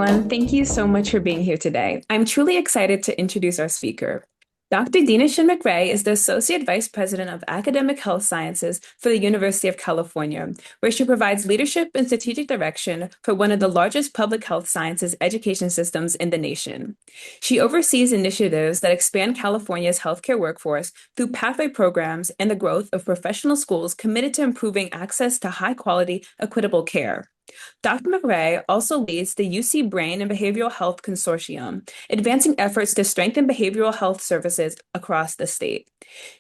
everyone. Thank you so much for being here today. I'm truly excited to introduce our speaker. Dr. Dina Shin McRae is the Associate Vice President of Academic Health Sciences for the University of California, where she provides leadership and strategic direction for one of the largest public health sciences education systems in the nation. She oversees initiatives that expand California's healthcare workforce through pathway programs and the growth of professional schools committed to improving access to high-quality, equitable care. Dr. McRae also leads the UC Brain and Behavioral Health Consortium, advancing efforts to strengthen behavioral health services across the state.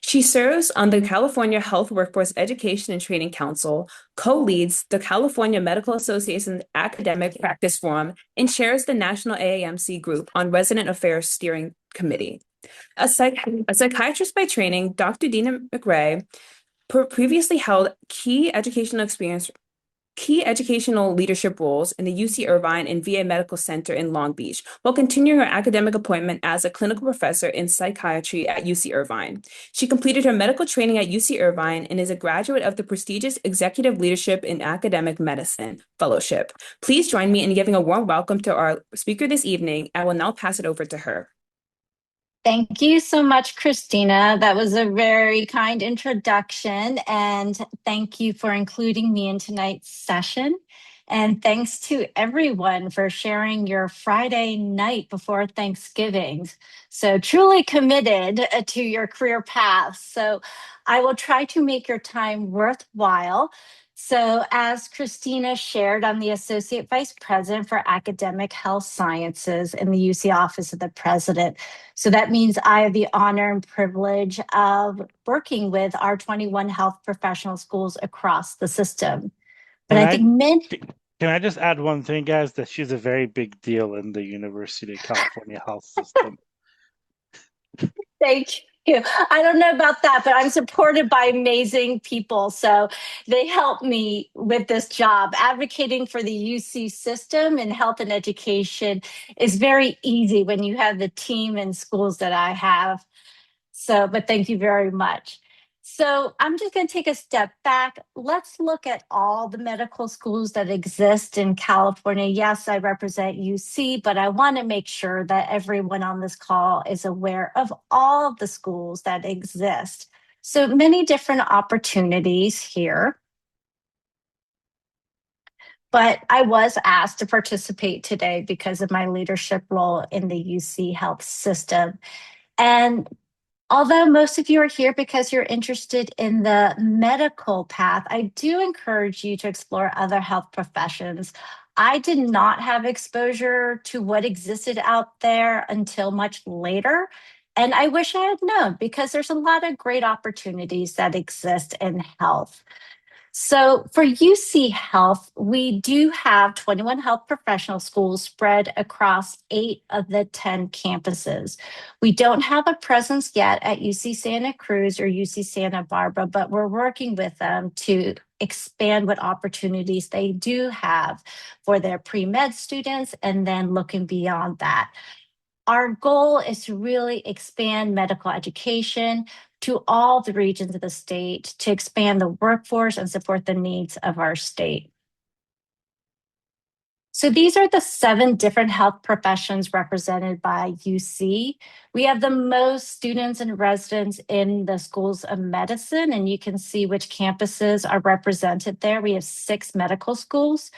She serves on the California Health Workforce Education and Training Council, co-leads the California Medical Association Academic Practice Forum, and chairs the National AAMC Group on Resident Affairs Steering Committee. A psychiatrist by training, Dr. Dina McRae previously held key educational leadership roles in the UC Irvine and VA Medical Center in Long Beach, while continuing her academic appointment as a clinical professor in psychiatry at UC Irvine. She completed her medical training at UC Irvine and is a graduate of the prestigious Executive Leadership in Academic Medicine Fellowship. Please join me in giving a warm welcome to our speaker this evening. I will now pass it over to her. Thank you so much, Christina. That was a very kind introduction, and thank you for including me in tonight's session. And thanks to everyone for sharing your Friday night before Thanksgiving. So truly committed to your career path. So I will try to make your time worthwhile. So as Christina shared, I'm the Associate Vice President for Academic Health Sciences in the UC Office of the President. So that means I have the honor and privilege of working with our 21 health professional schools across the system. But Can I just add one thing, guys, that she's a very big deal in the University of California health system. Thank you. I don't know about that, but I'm supported by amazing people. So they help me with this job. Advocating for the UC system in health and education is very easy when you have the team and schools that I have. So, but thank you very much. So I'm just going to take a step back. Let's look at all the medical schools that exist in California. Yes, I represent UC, but I want to make sure that everyone on this call is aware of all of the schools that exist. So many different opportunities here. But I was asked to participate today because of my leadership role in the UC health system. And although most of you are here because you're interested in the medical path, I do encourage you to explore other health professions. I did not have exposure to what existed out there until much later. And I wish I had known because there's a lot of great opportunities that exist in health. So for UC Health, we do have 21 health professional schools spread across 8 of the 10 campuses. We don't have a presence yet at UC Santa Cruz or UC Santa Barbara, but we're working with them to expand what opportunities they do have for their pre-med students and then looking beyond that. Our goal is to really expand medical education to all the regions of the state to expand the workforce and support the needs of our state. So these are the 7 different health professions represented by UC. We have the most students and residents in the schools of medicine, and you can see which campuses are represented there. We have 6 medical schools.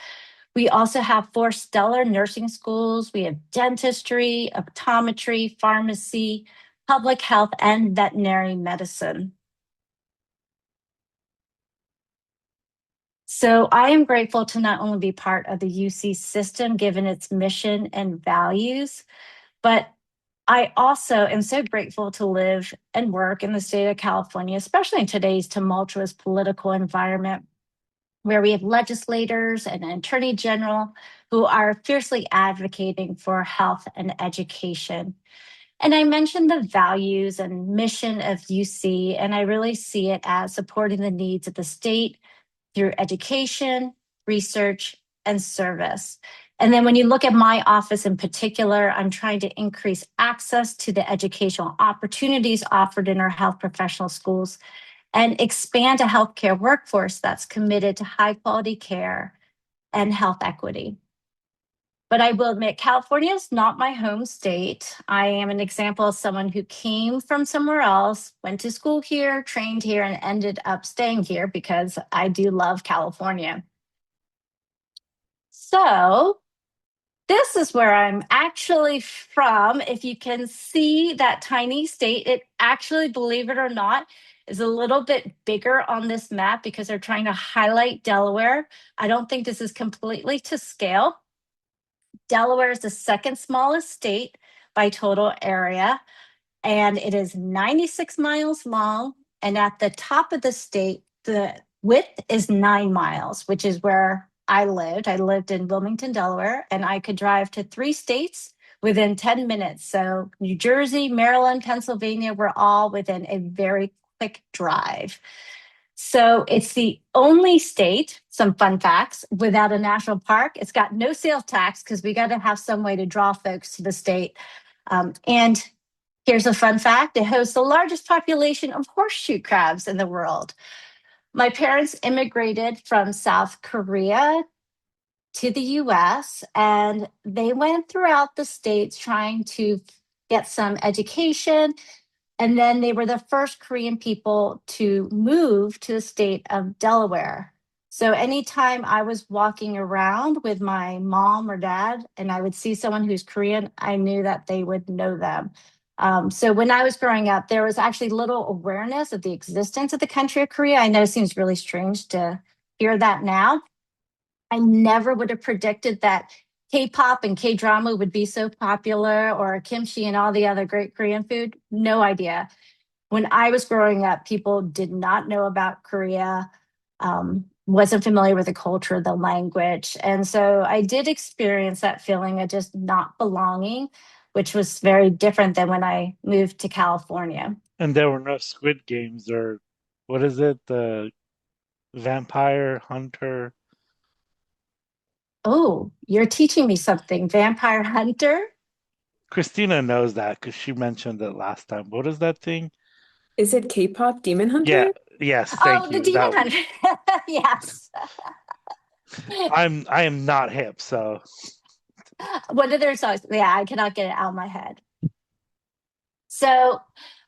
We also have 4 stellar nursing schools. We have dentistry, optometry, pharmacy, public health, and veterinary medicine. So I am grateful to not only be part of the UC system, given its mission and values, but I also am so grateful to live and work in the state of California, especially in today's tumultuous political environment, where we have legislators and an attorney general who are fiercely advocating for health and education. And I mentioned the values and mission of UC, and I really see it as supporting the needs of the state through education, research, and service. And then when you look at my office in particular, I'm trying to increase access to the educational opportunities offered in our health professional schools and expand a healthcare workforce that's committed to high quality care and health equity. But I will admit, California is not my home state. I am an example of someone who came from somewhere else, went to school here, trained here, and ended up staying here because I do love California. So this is where I'm actually from. If you can see that tiny state, it actually, believe it or not, is a little bit bigger on this map because they're trying to highlight Delaware. I don't think this is completely to scale. Delaware is the second smallest state by total area, and it is 96 miles long. And at the top of the state, the width is 9 miles, which is where I lived. I lived in Wilmington, Delaware, and I could drive to 3 states within 10 minutes. So New Jersey, Maryland, Pennsylvania were all within a very quick drive. So it's the only state, some fun facts, without a national park. It's got no sales tax because we got to have some way to draw folks to the state. And here's a fun fact. It hosts the largest population of horseshoe crabs in the world. My parents immigrated from South Korea to the US, and they went throughout the states trying to get some education. And then they were the first Korean people to move to the state of Delaware. So anytime I was walking around with my mom or dad and I would see someone who's Korean, I knew that they would know them. So when I was growing up, there was actually little awareness of the existence of the country of Korea. I know it seems really strange to hear that now. I never would have predicted that K-pop and K-drama would be so popular, or kimchi and all the other great Korean food. No idea. When I was growing up, people did not know about Korea, wasn't familiar with the culture, the language. And so I did experience that feeling of just not belonging, which was very different than when I moved to California. And there were no Squid Games or what is it? The Vampire Hunter. Oh, you're teaching me something. Vampire Hunter? Christina knows that because she mentioned it last time. What is that thing? Is it K-pop Demon Yeah, Hunter? yes, Oh, thank the you. Demon That Hunter. Yes. I am not hip, so What are their songs? Yeah, I cannot get it out of my head. So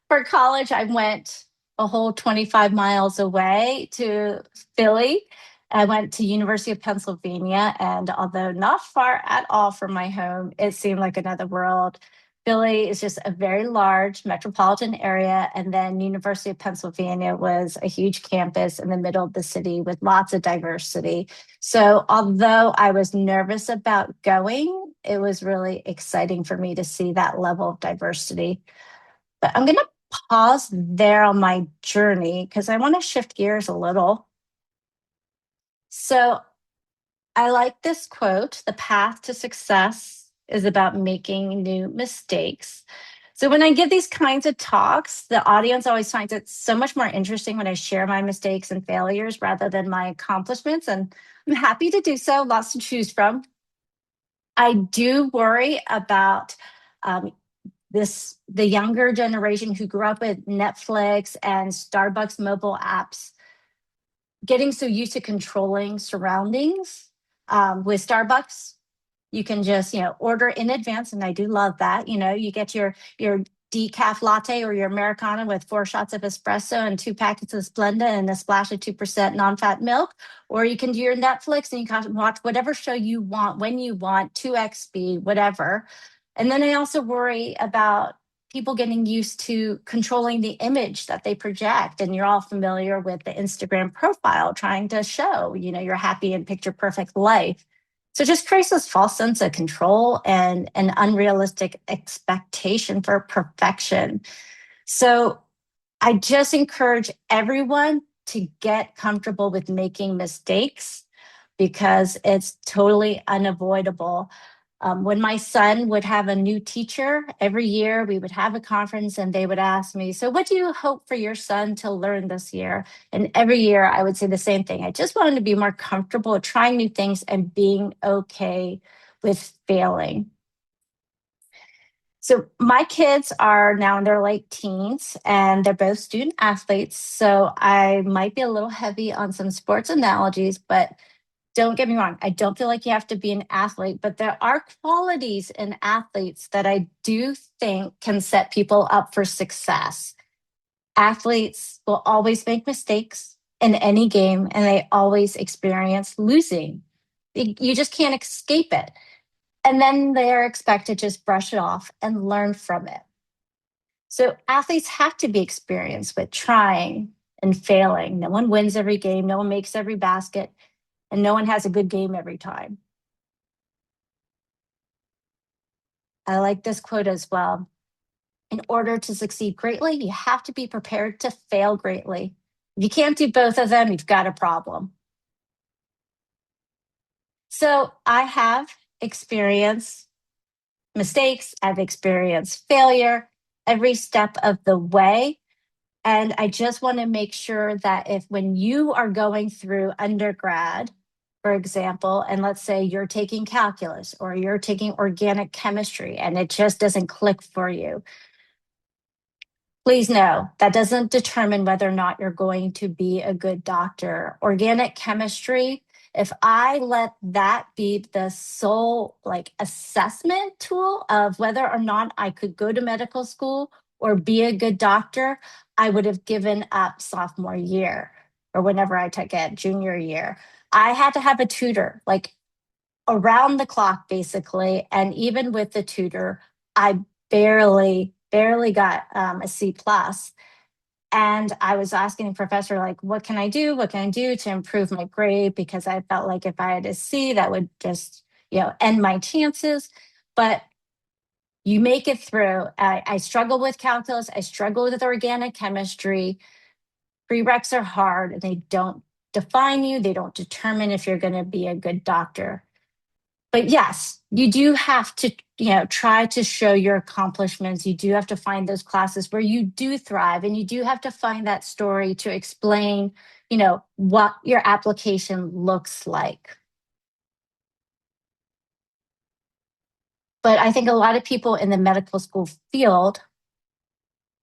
for college, I went a whole 25 miles away to Philly. I went to University of Pennsylvania, and although not far at all from my home, it seemed like another world. Philly is just a very large metropolitan area, and then University of Pennsylvania was a huge campus in the middle of the city with lots of diversity. So although I was nervous about going, it was really exciting for me to see that level of diversity. But I'm going to pause there on my journey because I want to shift gears a little. So I like this quote: the path to success is about making new mistakes. So when I give these kinds of talks, the audience always finds it so much more interesting when I share my mistakes and failures rather than my accomplishments. And I'm happy to do so, lots to choose from. I do worry about the younger generation who grew up with Netflix and Starbucks mobile apps getting so used to controlling surroundings. With Starbucks, you can just order in advance, and I do love that. You get your decaf latte or your Americano with 4 shots of espresso and 2 packets of Splenda and a splash of 2% non-fat milk. Or you can do your Netflix and you can watch whatever show you want, when you want, 2x speed, whatever. And then I also worry about people getting used to controlling the image that they project. And you're all familiar with the Instagram profile trying to show, your happy and picture perfect life. So it just creates this false sense of control and an unrealistic expectation for perfection. So I just encourage everyone to get comfortable with making mistakes because it's totally unavoidable. When my son would have a new teacher every year, we would have a conference and they would ask me, so what do you hope for your son to learn this year? And every year I would say the same thing. I just wanted to be more comfortable trying new things and being okay with failing. So my kids are now in their late teens and they're both student athletes. So I might be a little heavy on some sports analogies, but don't get me wrong, I don't feel like you have to be an athlete, but there are qualities in athletes that I do think can set people up for success. Athletes will always make mistakes in any game, and they always experience losing. You just can't escape it. And then they're expected to just brush it off and learn from it. So athletes have to be experienced with trying and failing. No one wins every game, no one makes every basket, and no one has a good game every time. I like this quote as well. In order to succeed greatly, you have to be prepared to fail greatly. If you can't do both of them, you've got a problem. So I have experienced mistakes, I've experienced failure every step of the way. And I just want to make sure that if when you are going through undergrad, for example, and let's say you're taking calculus or you're taking organic chemistry and it just doesn't click for you, please know that doesn't determine whether or not you're going to be a good doctor. Organic chemistry, if I let that be the sole assessment tool of whether or not I could go to medical school or be a good doctor, I would have given up sophomore year or whenever I took it, junior year. I had to have a tutor around the clock basically. And even with the tutor, I barely got a C plus. And I was asking the professor, what can I do? What can I do to improve my grade? Because I felt like if I had a C, that would just, end my chances. But you make it through. I struggle with calculus. I struggle with organic chemistry. Prereqs are hard and they don't define you. They don't determine if you're going to be a good doctor. But yes, you do have to, try to show your accomplishments. You do have to find those classes where you do thrive, and you do have to find that story to explain, what your application looks like. But I think a lot of people in the medical school field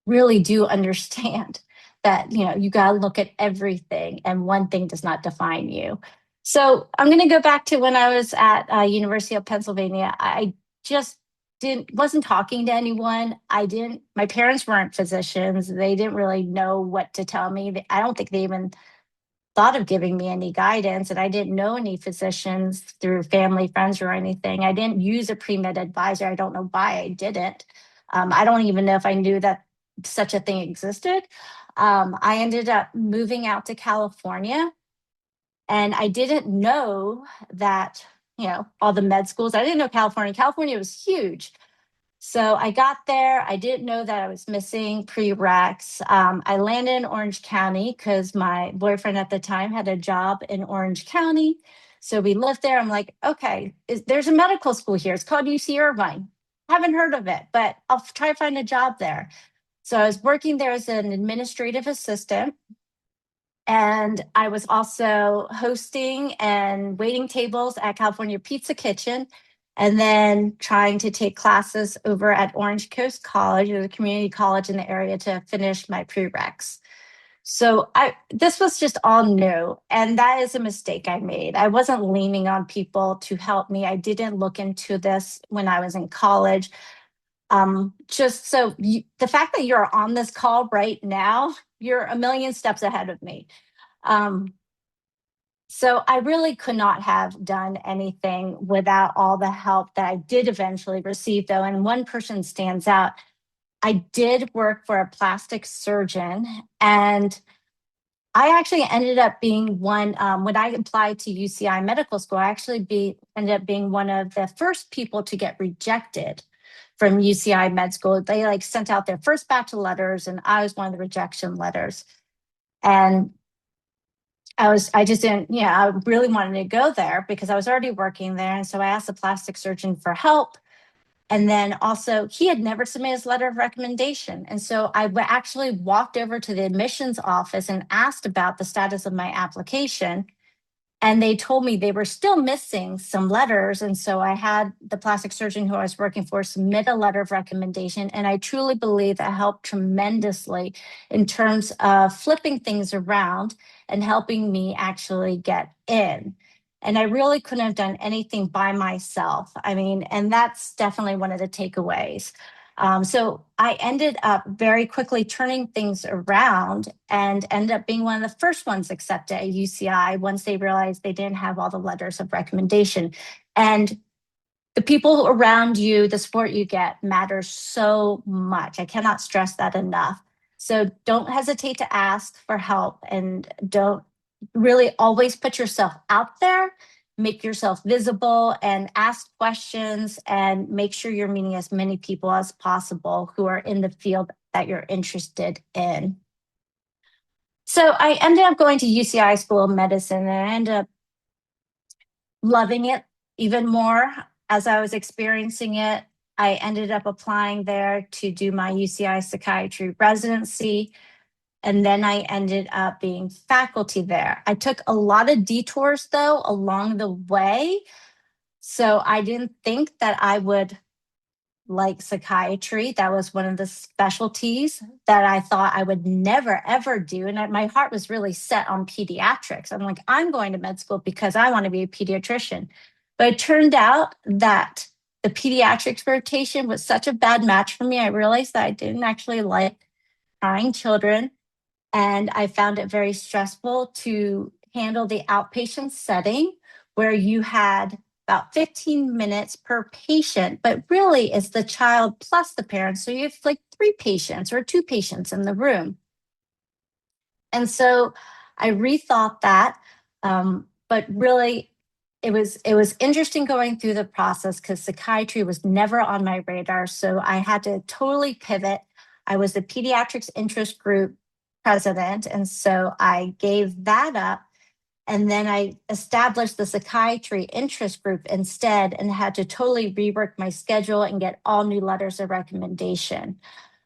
really do understand that, you got to look at everything and one thing does not define you. So I'm going to go back to when I was at University of Pennsylvania. I just wasn't talking to anyone. My parents weren't physicians. They didn't really know what to tell me. I don't think they even thought of giving me any guidance, and I didn't know any physicians through family, friends, or anything. I didn't use a pre-med advisor. I don't know why I didn't. I don't even know if I knew that such a thing existed. I ended up moving out to California, and I didn't know that, all the med schools, I didn't know California. California was huge. So I got there. I didn't know that I was missing prereqs. I landed in Orange County because my boyfriend at the time had a job in Orange County. So we lived there. I'm like, okay, there's a medical school here. It's called UC Irvine. Haven't heard of it, but I'll try to find a job there. So I was working there as an administrative assistant. And I was also hosting and waiting tables at California Pizza Kitchen, and then trying to take classes over at Orange Coast College, or the community college in the area, to finish my prereqs. So this was just all new. And that is a mistake I made. I wasn't leaning on people to help me. I didn't look into this when I was in college. Just so the fact that you're on this call right now, you're a million steps ahead of me. So I really could not have done anything without all the help that I did eventually receive, though. And one person stands out. I did work for a plastic surgeon, and I actually ended up being one, when I applied to UCI Medical School, I actually ended up being one of the first people to get rejected from UCI Med School. They sent out their first batch of letters, and I was one of the rejection letters. And I just didn't, I really wanted to go there because I was already working there. And so I asked the plastic surgeon for help. And then also, he had never submitted his letter of recommendation. And so I actually walked over to the admissions office and asked about the status of my application. And they told me they were still missing some letters. And so I had the plastic surgeon who I was working for submit a letter of recommendation. And I truly believe that helped tremendously in terms of flipping things around and helping me actually get in. And I really couldn't have done anything by myself. I mean, and that's definitely one of the takeaways. So I ended up very quickly turning things around and ended up being one of the first ones accepted at UCI once they realized they didn't have all the letters of recommendation. And the people around you, the support you get matters so much. I cannot stress that enough. So don't hesitate to ask for help, and don't really always put yourself out there. Make yourself visible and ask questions, and make sure you're meeting as many people as possible who are in the field that you're interested in. So I ended up going to UCI School of Medicine, and I ended up loving it even more as I was experiencing it. I ended up applying there to do my UCI psychiatry residency. And then I ended up being faculty there. I took a lot of detours, though, along the way. So I didn't think that I would like psychiatry. That was one of the specialties that I thought I would never, ever do. And my heart was really set on pediatrics. I'm like, I'm going to med school because I want to be a pediatrician. But it turned out that the pediatrics rotation was such a bad match for me. I realized that I didn't actually like crying children. And I found it very stressful to handle the outpatient setting where you had about 15 minutes per patient, but really it's the child plus the parents. So you have like 3 patients or 2 patients in the room. And so I rethought that. But really, it was interesting going through the process because psychiatry was never on my radar. So I had to totally pivot. I was the pediatrics interest group president. And so I gave that up. And then I established the psychiatry interest group instead, and had to totally rework my schedule and get all new letters of recommendation.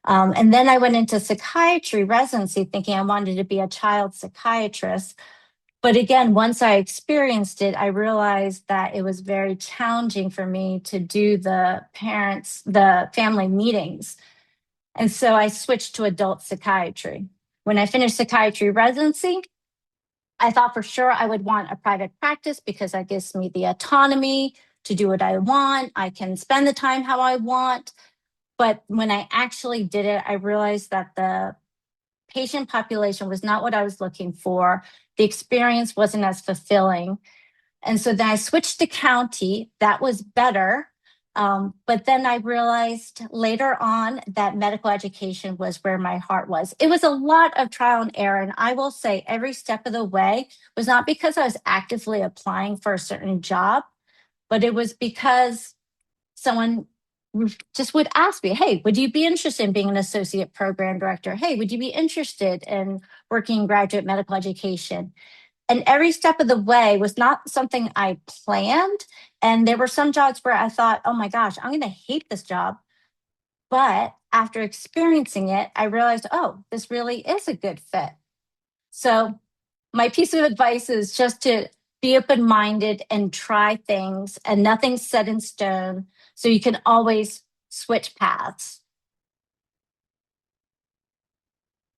And then I went into psychiatry residency thinking I wanted to be a child psychiatrist. But again, once I experienced it, I realized that it was very challenging for me to do the family meetings. And so I switched to adult psychiatry. When I finished psychiatry residency, I thought for sure I would want a private practice because that gives me the autonomy to do what I want. I can spend the time how I want. But when I actually did it, I realized that the patient population was not what I was looking for. The experience wasn't as fulfilling. And so then I switched to county. That was better. But then I realized later on that medical education was where my heart was. It was a lot of trial and error. And I will say every step of the way was not because I was actively applying for a certain job, but it was because someone just would ask me, hey, would you be interested in being an associate program director? Hey, would you be interested in working in graduate medical education? And every step of the way was not something I planned. And there were some jobs where I thought, oh my gosh, I'm going to hate this job. But after experiencing it, I realized, oh, this really is a good fit. So my piece of advice is just to be open-minded and try things, and nothing's set in stone. So you can always switch paths.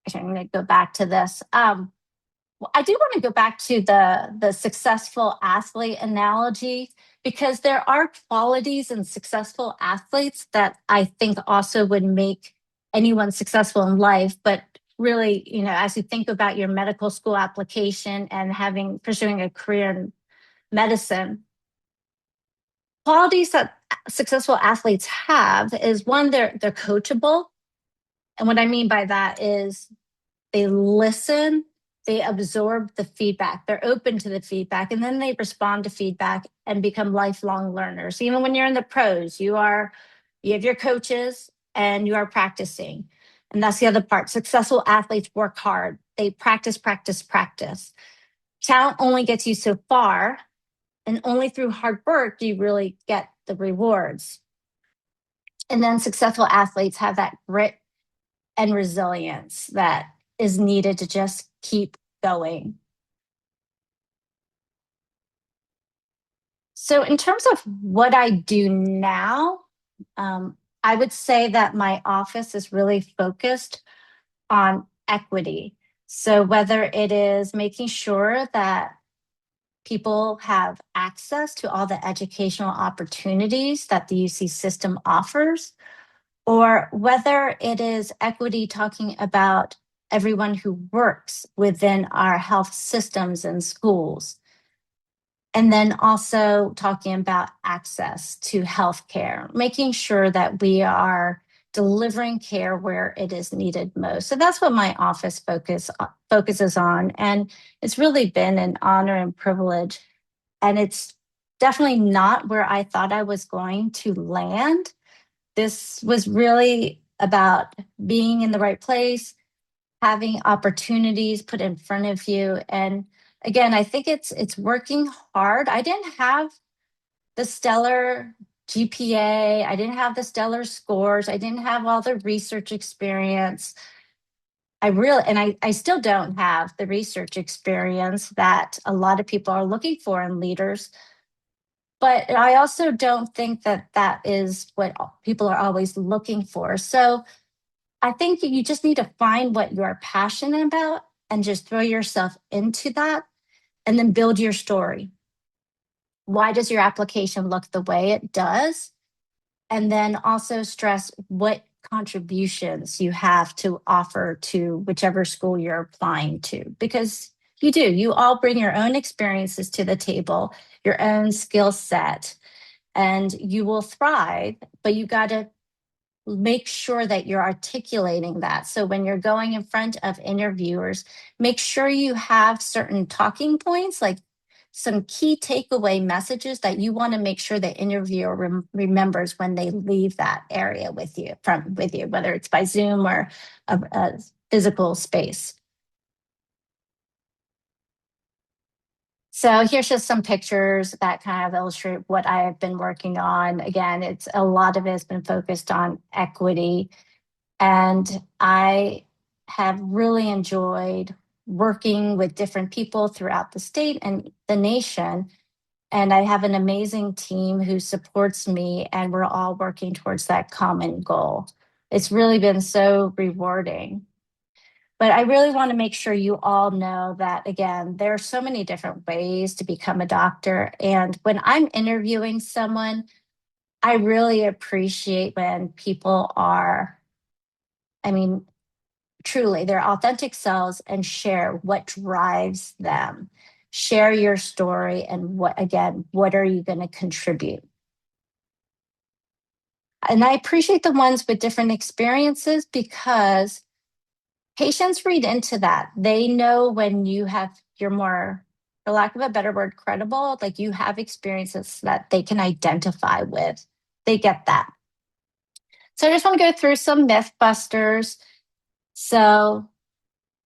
Actually, I'm going to go back to this. Well, I do want to go back to the successful athlete analogy, because there are qualities in successful athletes that I think also would make anyone successful in life. But really, as you think about your medical school application and pursuing a career in medicine, qualities that successful athletes have is, one, they're coachable. And what I mean by that is they listen, they absorb the feedback, they're open to the feedback, and then they respond to feedback and become lifelong learners. Even when you're in the pros, you have your coaches and you are practicing. And that's the other part. Successful athletes work hard. They practice, practice, practice. Talent only gets you so far, and only through hard work do you really get the rewards. And then successful athletes have that grit and resilience that is needed to just keep going. So in terms of what I do now, I would say that my office is really focused on equity. So whether it is making sure that people have access to all the educational opportunities that the UC system offers, or whether it is equity talking about everyone who works within our health systems and schools. And then also talking about access to healthcare, making sure that we are delivering care where it is needed most. So that's what my office focuses on. And it's really been an honor and privilege. And it's definitely not where I thought I was going to land. This was really about being in the right place, having opportunities put in front of you. And again, I think it's working hard. I didn't have the stellar GPA. I didn't have the stellar scores. I didn't have all the research experience. I still don't have the research experience that a lot of people are looking for in leaders. But I also don't think that that is what people are always looking for. So I think you just need to find what you're passionate about and just throw yourself into that and then build your story. Why does your application look the way it does? And then also stress what contributions you have to offer to whichever school you're applying to, because you all bring your own experiences to the table, your own skill set, and you will thrive, but you got to make sure that you're articulating that. So when you're going in front of interviewers, make sure you have certain talking points, like some key takeaway messages that you want to make sure the interviewer remembers when they leave that area with you, whether it's by Zoom or a physical space. So here's just some pictures that kind of illustrate what I have been working on. Again, a lot of it has been focused on equity. And I have really enjoyed working with different people throughout the state and the nation. And I have an amazing team who supports me, and we're all working towards that common goal. It's really been so rewarding. But I really want to make sure you all know that, again, there are so many different ways to become a doctor. And when I'm interviewing someone, I really appreciate when people are, truly their authentic selves and share what drives them. Share your story and what are you going to contribute? And I appreciate the ones with different experiences because patients read into that. They know when you're more, for lack of a better word, credible, like you have experiences that they can identify with. They get that. So I just want to go through some myth busters. So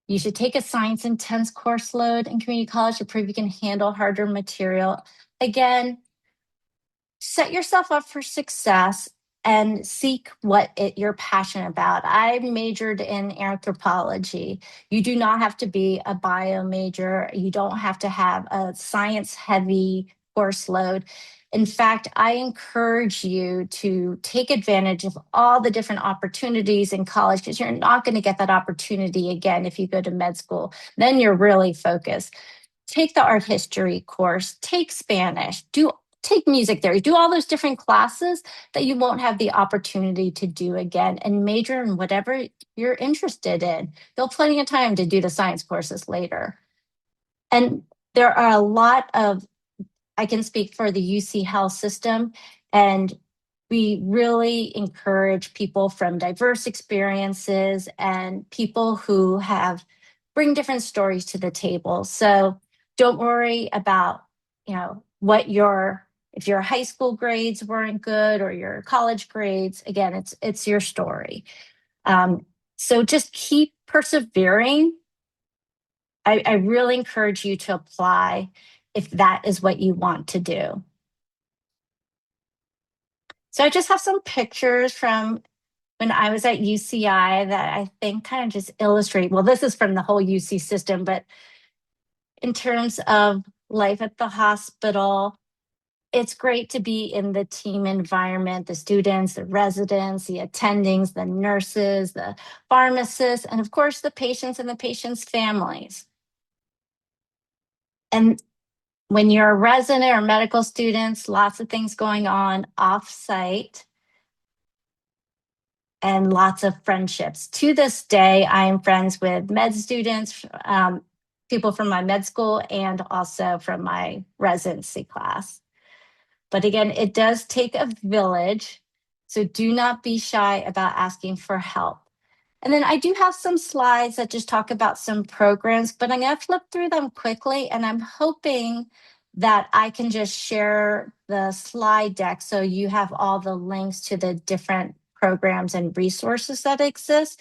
you should take a science intense course load in community college to prove you can handle harder material. Again, set yourself up for success and seek what you're passionate about. I majored in anthropology. You do not have to be a bio major. You don't have to have a science heavy course load. In fact, I encourage you to take advantage of all the different opportunities in college because you're not going to get that opportunity again if you go to med school. Then you're really focused. Take the art history course, take Spanish, take music theory, do all those different classes that you won't have the opportunity to do again, and major in whatever you're interested in. You'll have plenty of time to do the science courses later. And there are a lot of, I can speak for the UC health system, and we really encourage people from diverse experiences and people who bring different stories to the table. So don't worry about, if your high school grades weren't good or your college grades. Again, it's your story. So just keep persevering. I really encourage you to apply if that is what you want to do. So I just have some pictures from when I was at UCI that I think kind of just illustrate, well, this is from the whole UC system, but in terms of life at the hospital, it's great to be in the team environment, the students, the residents, the attendings, the nurses, the pharmacists, and of course, the patients and the patients' families. And when you're a resident or medical students, lots of things going on off-site and lots of friendships. To this day, I am friends with med students, people from my med school, and also from my residency class. But again, it does take a village, so do not be shy about asking for help. And then I do have some slides that just talk about some programs, but I'm going to flip through them quickly, and I'm hoping that I can just share the slide deck so you have all the links to the different programs and resources that exist.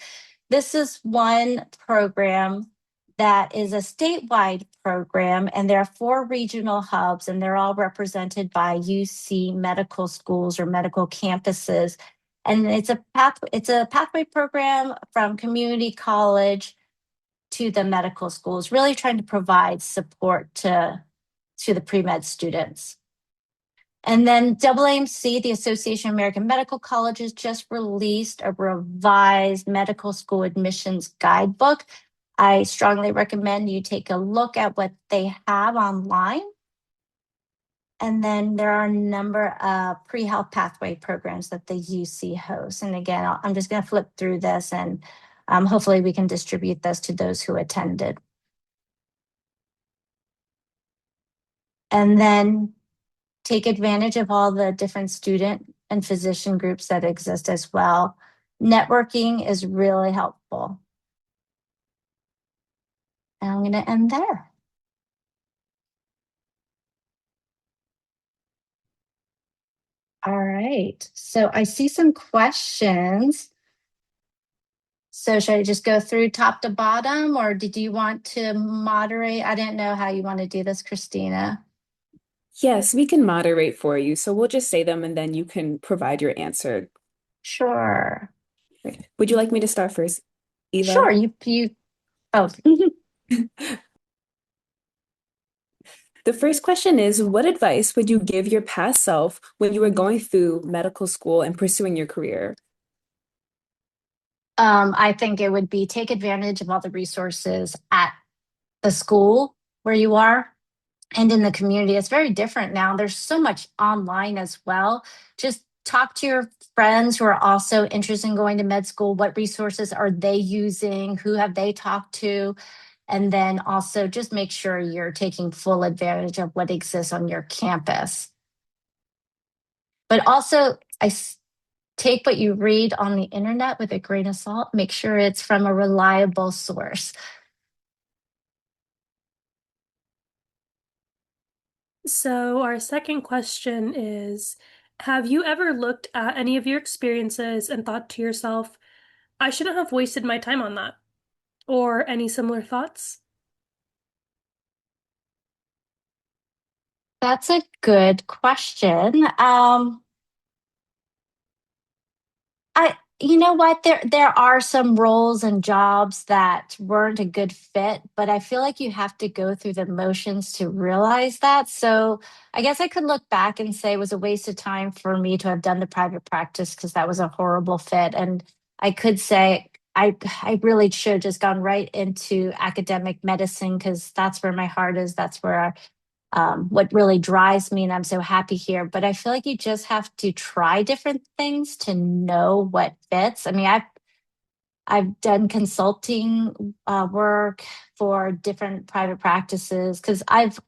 This is one program that is a statewide program, and there are 4 regional hubs, and they're all represented by UC medical schools or medical campuses. And it's a pathway program from community college to the medical schools, really trying to provide support to the pre-med students. And then AAMC, the Association of American Medical Colleges, just released a revised medical school admissions guidebook. I strongly recommend you take a look at what they have online. And then there are a number of pre-health pathway programs that the UC hosts. And again, I'm just going to flip through this, and hopefully we can distribute this to those who attended. And then take advantage of all the different student and physician groups that exist as well. Networking is really helpful. And I'm going to end there. All right, so I see some questions. So should I just go through top to bottom, or did you want to moderate? I didn't know how you want to do this, Christina. Yes, we can moderate for you. So we'll just say them and then you can provide your answer. Sure. Great. Would you like me to start first, Eva? Sure, oh. The first question is, what advice would you give your past self when you were going through medical school and pursuing your career? I think it would be take advantage of all the resources at the school where you are and in the community. It's very different now. There's so much online as well. Just talk to your friends who are also interested in going to med school. What resources are they using? Who have they talked to? And then also just make sure you're taking full advantage of what exists on your campus. But also, take what you read on the internet with a grain of salt. Make sure it's from a reliable source. So our second question is, have you ever looked at any of your experiences and thought to yourself, I shouldn't have wasted my time on that? Or any similar thoughts? That's a good question. You know what? There are some roles and jobs that weren't a good fit, but I feel like you have to go through the motions to realize that. So I guess I could look back and say it was a waste of time for me to have done the private practice because that was a horrible fit. And I could say I really should have just gone right into academic medicine because that's where my heart is. That's where what really drives me, and I'm so happy here. But I feel like you just have to try different things to know what fits. I mean, I've done consulting work for different private practices because I've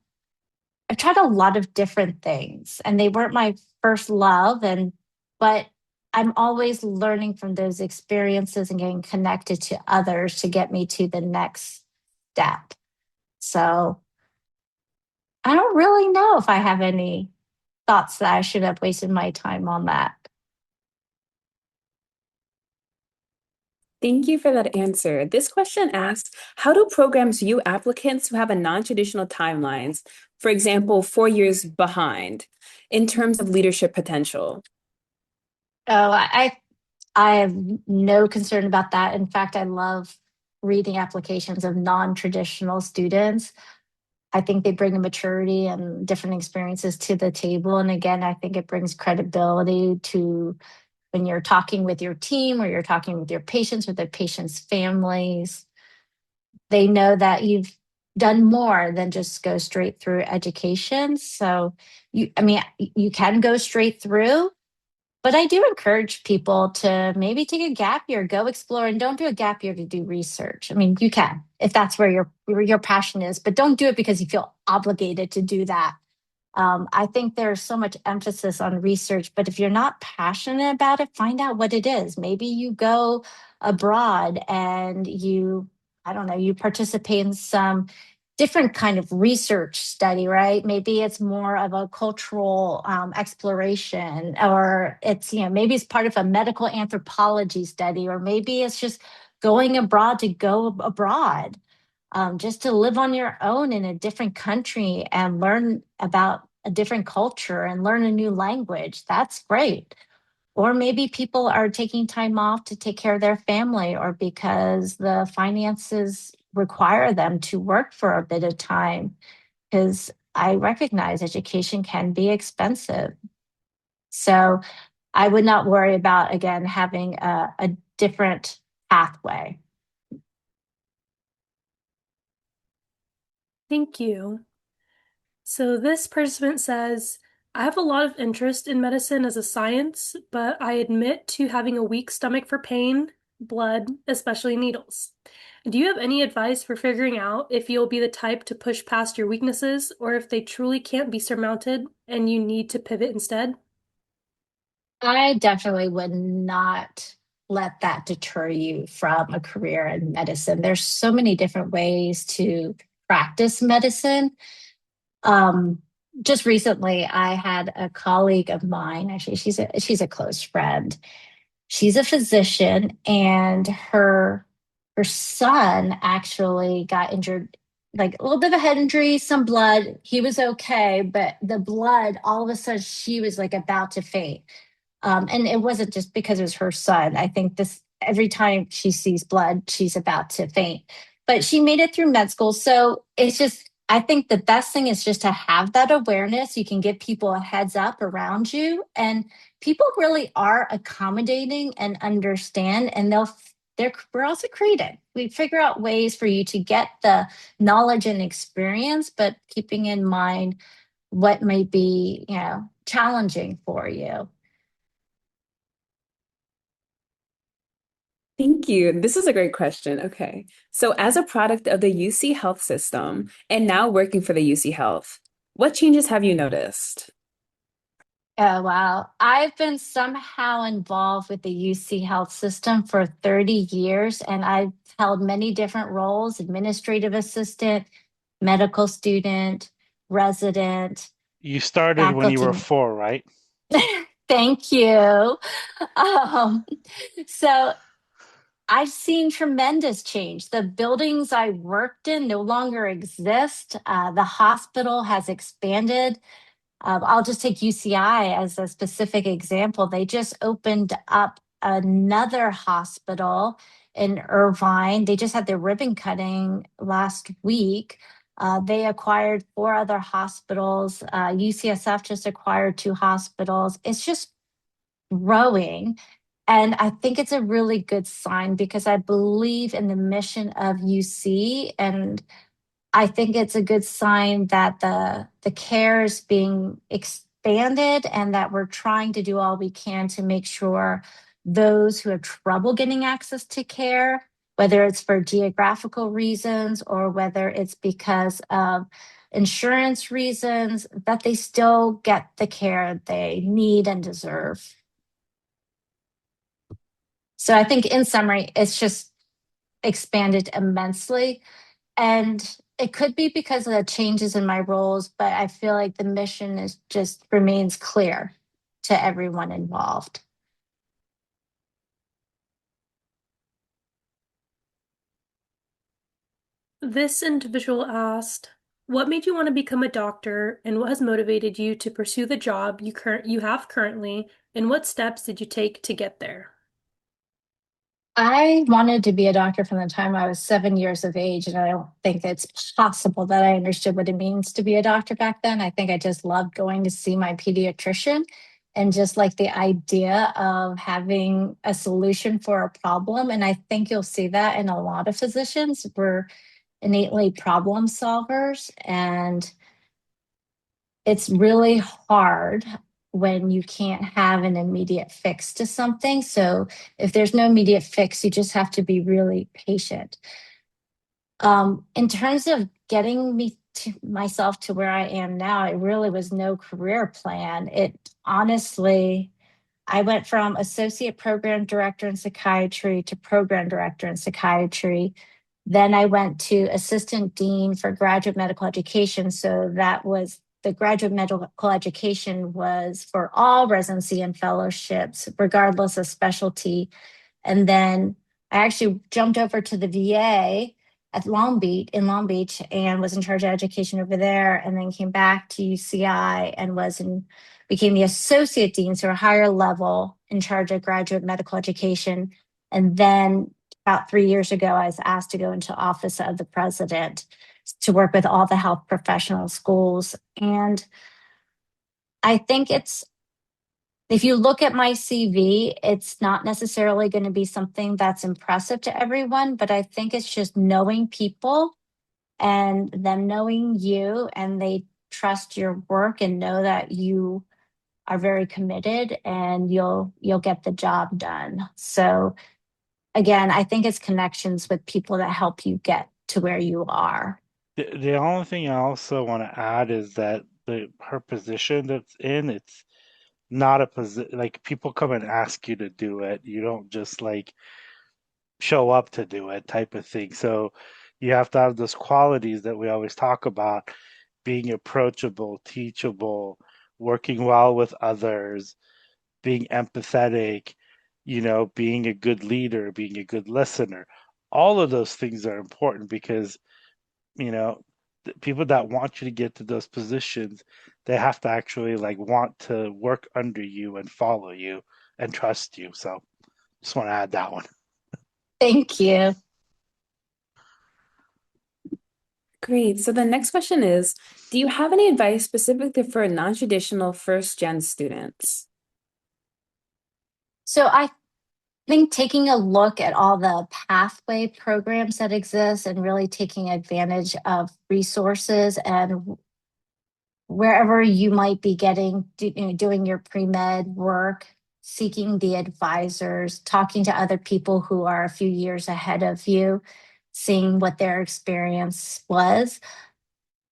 tried a lot of different things, and they weren't my first love. But I'm always learning from those experiences and getting connected to others to get me to the next step. So I don't really know if I have any thoughts that I should have wasted my time on that. Thank you for that answer. This question asks, how do programs view applicants who have a non-traditional timelines, for example, 4 years behind, in terms of leadership potential? Oh, I have no concern about that. In fact, I love reading applications of non-traditional students. I think they bring a maturity and different experiences to the table. And again, I think it brings credibility to when you're talking with your team or you're talking with your patients, with the patients' families. They know that done more than just go straight through education. So you can go straight through, but I do encourage people to maybe take a gap year, go explore, and don't do a gap year to do research. I mean, you can if that's where your passion is, but don't do it because you feel obligated to do that. I think there's so much emphasis on research, but if you're not passionate about it, find out what it is. Maybe you go abroad and I don't know, you participate in some different kind of research study, right? Maybe it's more of a cultural exploration, or maybe it's part of a medical anthropology study, or maybe it's just going abroad to go abroad, just to live on your own in a different country and learn about a different culture and learn a new language. That's great. Or maybe people are taking time off to take care of their family, or because the finances require them to work for a bit of time. Because I recognize education can be expensive. So I would not worry about, again, having a different pathway. Thank you. So this participant says, I have a lot of interest in medicine as a science, but I admit to having a weak stomach for pain, blood, especially needles. Do you have any advice for figuring out if you'll be the type to push past your weaknesses, or if they truly can't be surmounted and you need to pivot instead? I definitely would not let that deter you from a career in medicine. There's so many different ways to practice medicine. Just recently, I had a colleague of mine. Actually, she's a close friend. She's a physician, and her son actually got injured, like a little bit of a head injury, some blood. He was okay, but the blood, all of a sudden, she was like about to faint. And it wasn't just because it was her son. I think this every time she sees blood, she's about to faint. But she made it through med school. So it's just, I think the best thing is just to have that awareness. You can give people a heads up around you, and people really are accommodating and understand, and we're also creative. We figure out ways for you to get the knowledge and experience, but keeping in mind what may be, challenging for you. Thank you. This is a great question. Okay. So, as a product of the UC Health system and now working for the UC Health, what changes have you noticed? Oh, wow. I've been somehow involved with the UC Health system for 30 years, and I've held many different roles: administrative assistant, medical student, resident, You started when you were faculty. 4, right? Thank you. Um, so I've seen tremendous change. The buildings I worked in no longer exist. The hospital has expanded. I'll just take UCI as a specific example. They just opened up another hospital in Irvine. They just had their ribbon cutting last week. They acquired 4 other hospitals. UCSF just acquired 2 hospitals. It's just growing. And I think it's a really good sign because I believe in the mission of UC, and I think it's a good sign that the care is being expanded, and that we're trying to do all we can to make sure those who have trouble getting access to care, whether it's for geographical reasons or whether it's because of insurance reasons, that they still get the care they need and deserve. So I think in summary, it's just expanded immensely. And it could be because of the changes in my roles, but I feel like the mission is just remains clear to everyone involved. This individual asked, what made you want to become a doctor, and what has motivated you to pursue the job you have currently, and what steps did you take to get there? I wanted to be a doctor from the time I was 7 years of age, and I don't think it's possible that I understood what it means to be a doctor back then. I think I just loved going to see my pediatrician, and just like the idea of having a solution for a problem. And I think you'll see that in a lot of physicians. innately problem solvers, and it's really hard when you can't have an immediate fix to something. So if there's no immediate fix, you just have to be really patient. In terms of getting myself to where I am now, it really was no career plan. It honestly, I went from associate program director in psychiatry to program director in psychiatry. Then I went to assistant dean for graduate medical education. So that was the graduate medical education was for all residency and fellowships, regardless of specialty. And then I actually jumped over to the VA at Long Beach and was in charge of education over there, and then came back to UCI and became the associate dean, so a higher level in charge of graduate medical education. And then about 3 years ago, I was asked to go into office of the president to work with all the health professional schools. And I think if you look at my CV, it's not necessarily going to be something that's impressive to everyone, but I think it's just knowing people and them knowing you, and they trust your work and know that you are very committed and you'll get the job done. So again, I think it's connections with people that help you get to where you are. The only thing I also want to add is that her position that's in, it's not a position like people come and ask you to do it. You don't just like show up to do it type of thing. So you have to have those qualities that we always talk about, being approachable, teachable, working well with others, being empathetic, being a good leader, being a good listener. All of those things are important because, the people that want you to get to those positions, they have to actually like want to work under you and follow you and trust you. So just want to add that one. Thank you. Great. So the next question is, do you have any advice specifically for non-traditional first-gen students? So I think taking a look at all the pathway programs that exist and really taking advantage of resources, and wherever you might be doing your pre-med work, seeking the advisors, talking to other people who are a few years ahead of you, seeing what their experience was.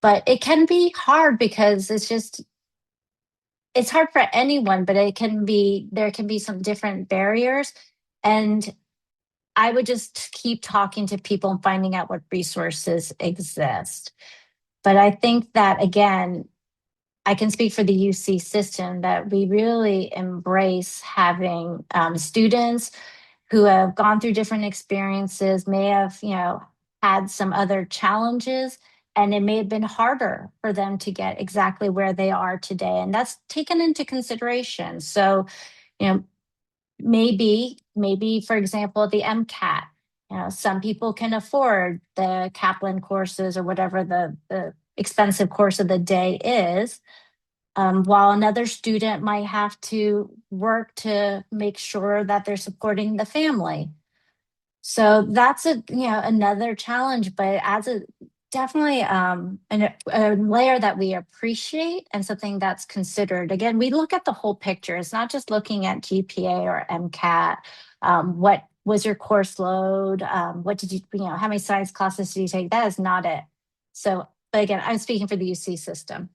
But it can be hard because it's hard for anyone, but there can be some different barriers. And I would just keep talking to people and finding out what resources exist. But I think that, again, I can speak for the UC system that we really embrace having students who have gone through different experiences, may have, had some other challenges, and it may have been harder for them to get exactly where they are today. And that's taken into consideration. So, you know, maybe, for example, the MCAT, some people can afford the Kaplan courses or whatever the expensive course of the day is, while another student might have to work to make sure that they're supporting the family. So that's another challenge, but as a definitely a layer that we appreciate and something that's considered. Again, we look at the whole picture. It's not just looking at GPA or MCAT. What was your course load? What did how many science classes did you take? That is not it. So, but again, I'm speaking for the UC system.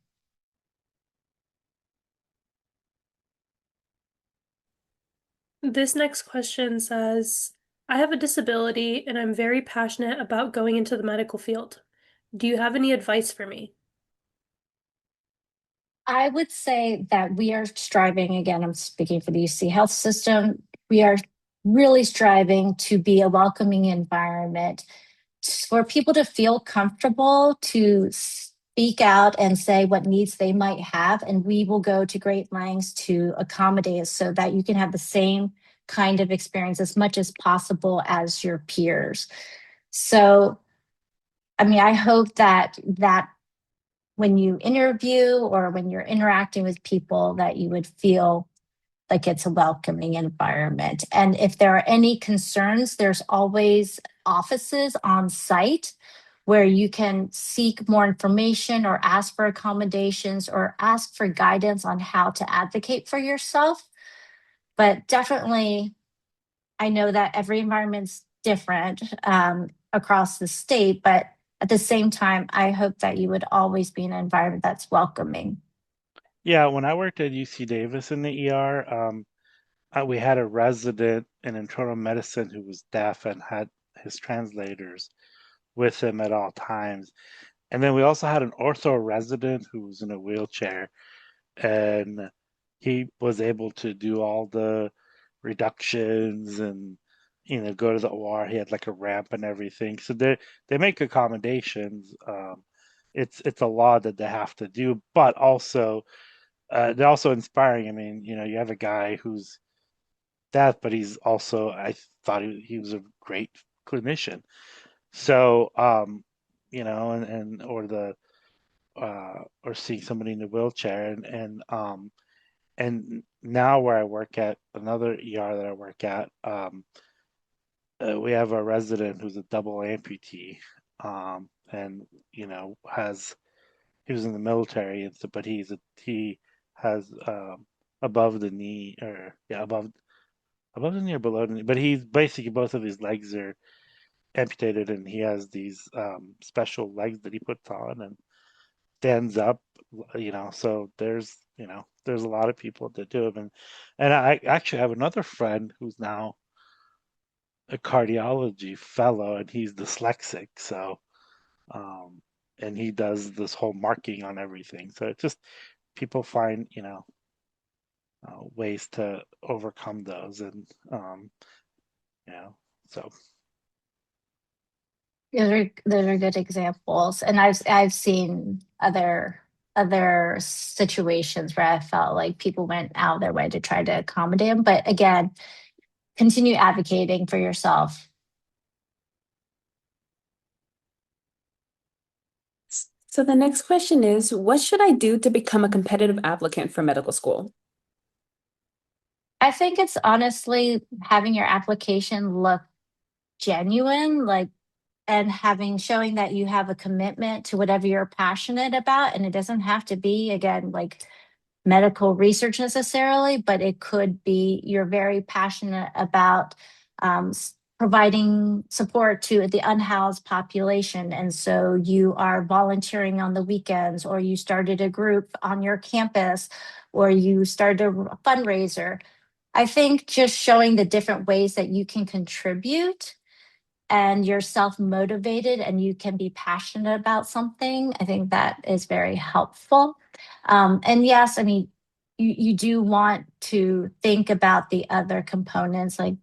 This next question says, I have a disability and I'm very passionate about going into the medical field. Do you have any advice for me? I would say that we are striving, again, I'm speaking for the UC health system, we are really striving to be a welcoming environment for people to feel comfortable to speak out and say what needs they might have. And we will go to great lengths to accommodate so that you can have the same kind of experience as much as possible as your peers. So, I hope that when you interview or when you're interacting with people, that you would feel like it's a welcoming environment. And if there are any concerns, there's always offices on site where you can seek more information or ask for accommodations or ask for guidance on how to advocate for yourself. But definitely, I know that every environment's different across the state, but at the same time, I hope that you would always be in an environment that's welcoming. Yeah, when I worked at UC Davis in the ER, we had a resident in internal medicine who was deaf and had his translators with him at all times. And then we also had an ortho resident who was in a wheelchair, and he was able to do all the reductions and go to the OR. He had like a ramp and everything. So they make accommodations. It's a lot that they have to do, but also they're also inspiring. I mean, you have a guy who's deaf, but he's also, I thought he was a great clinician. So and or seeing somebody in a wheelchair, and now where I work at, another ER that I work at, we have a resident who's a double amputee, and has he was in the military, and so, but he has above the knee, or yeah, above the knee or below the knee, but he's basically, both of his legs are amputated, and he has these special legs that he puts on and stands up, so there's a lot of people that do it. And I actually have another friend who's now a cardiology fellow, and he's dyslexic, so and he does this whole marking on everything. So it's just, people find ways to overcome those, and you know so Those are good examples, and I've seen other situations where I felt like people went out of their way to try to accommodate them. But again, continue advocating for yourself. So the next question is, what should I do to become a competitive applicant for medical school? I think it's honestly having your application look genuine, like, and showing that you have a commitment to whatever you're passionate about. And it doesn't have to be, again, like medical research necessarily, but it could be you're very passionate about providing support to the unhoused population. And so you are volunteering on the weekends, or you started a group on your campus, or you started a fundraiser. I think just showing the different ways that you can contribute and you're self-motivated and you can be passionate about something, I think that is very helpful. And yes, I mean, you do want to think about the other components, like,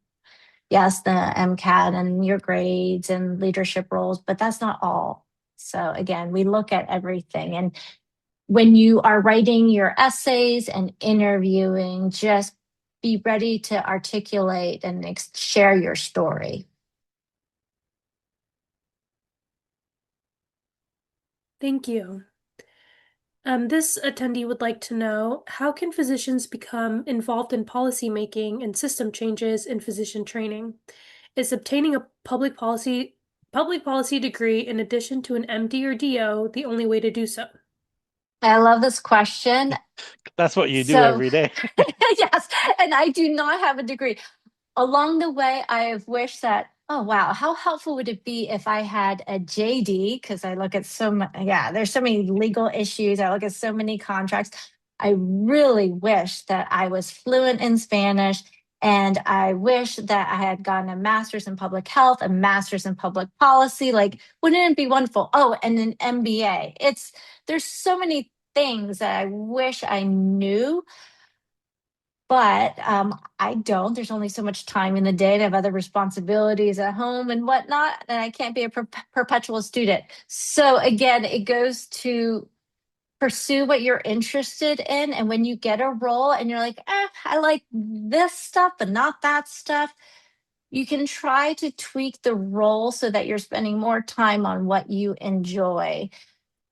yes, the MCAT and your grades and leadership roles, but that's not all. So again, we look at everything. And when you are writing your essays and interviewing, just be ready to articulate and share your story. Thank you. This attendee would like to know, how can physicians become involved in policy making and system changes in physician training? Is obtaining a public policy degree in addition to an MD or DO the only way to do so? I love this question. that's what you do So, every day. yes, and I do not have a degree. Along the way, I have wished that, oh, wow, how helpful would it be if I had a JD? Because I look at there's so many legal issues. I look at so many contracts. I really wish that I was fluent in Spanish. And I wish that I had gotten a master's in public health, a master's in public policy. Like, wouldn't it be wonderful? Oh, and an MBA. There's so many things that I wish I knew, but I don't. There's only so much time in the day. I have other responsibilities at home and whatnot, and I can't be a perpetual student. So again, it goes to pursue what you're interested in. And when you get a role and you're like, I like this stuff, but not that stuff, you can try to tweak the role so that you're spending more time on what you enjoy.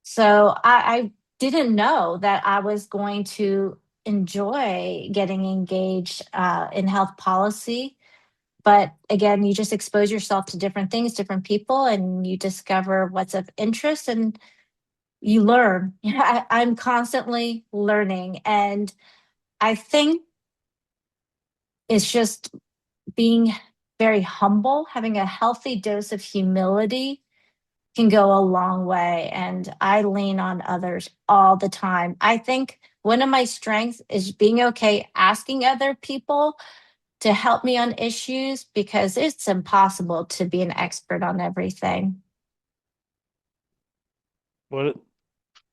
So I didn't know that I was going to enjoy getting engaged in health policy. But again, you just expose yourself to different things, different people, and you discover what's of interest and you learn. I'm constantly learning. And I think it's just being very humble, having a healthy dose of humility can go a long way. And I lean on others all the time. I think one of my strengths is being okay asking other people to help me on issues because it's impossible to be an expert on everything. What